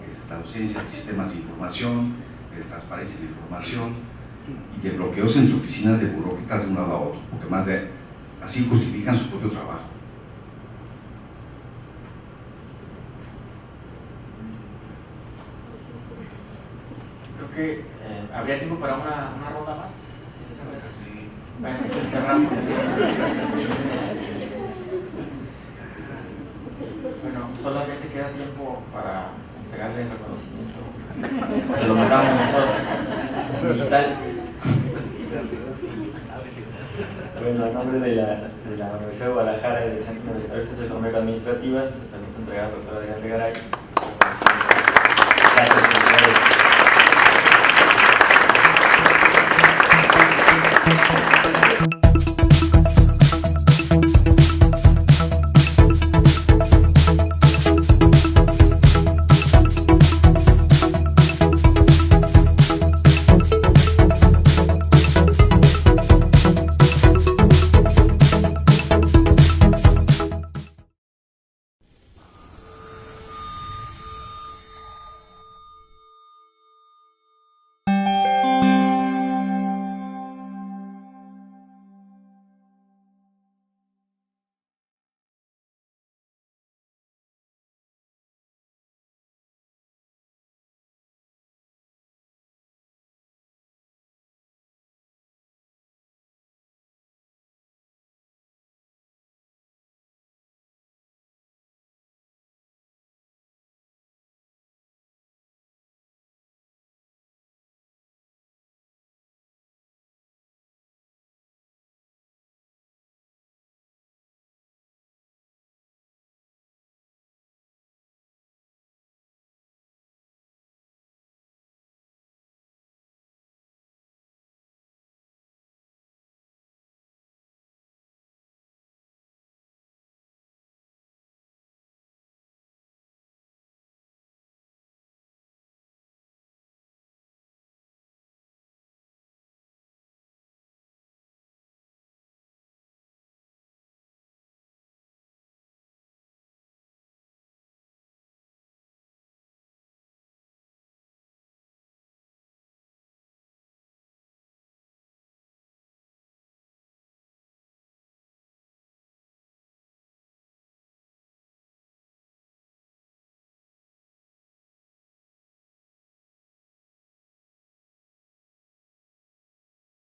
es la ausencia de sistemas de información, de transparencia de información y de bloqueos entre oficinas de burócratas de un lado a otro, porque más de así justifican su propio trabajo. Creo que habría tiempo para una ronda más. Sí. Bueno, pues cerramos. Bueno, solamente queda tiempo para entregarle el reconocimiento. Se lo mandamos mejor digital. Bueno, en nombre de la Universidad de Guadalajara y del Centro Universitario de Enfermeras Administrativas, también te entregado al doctor Adrián de Garay. Gracias.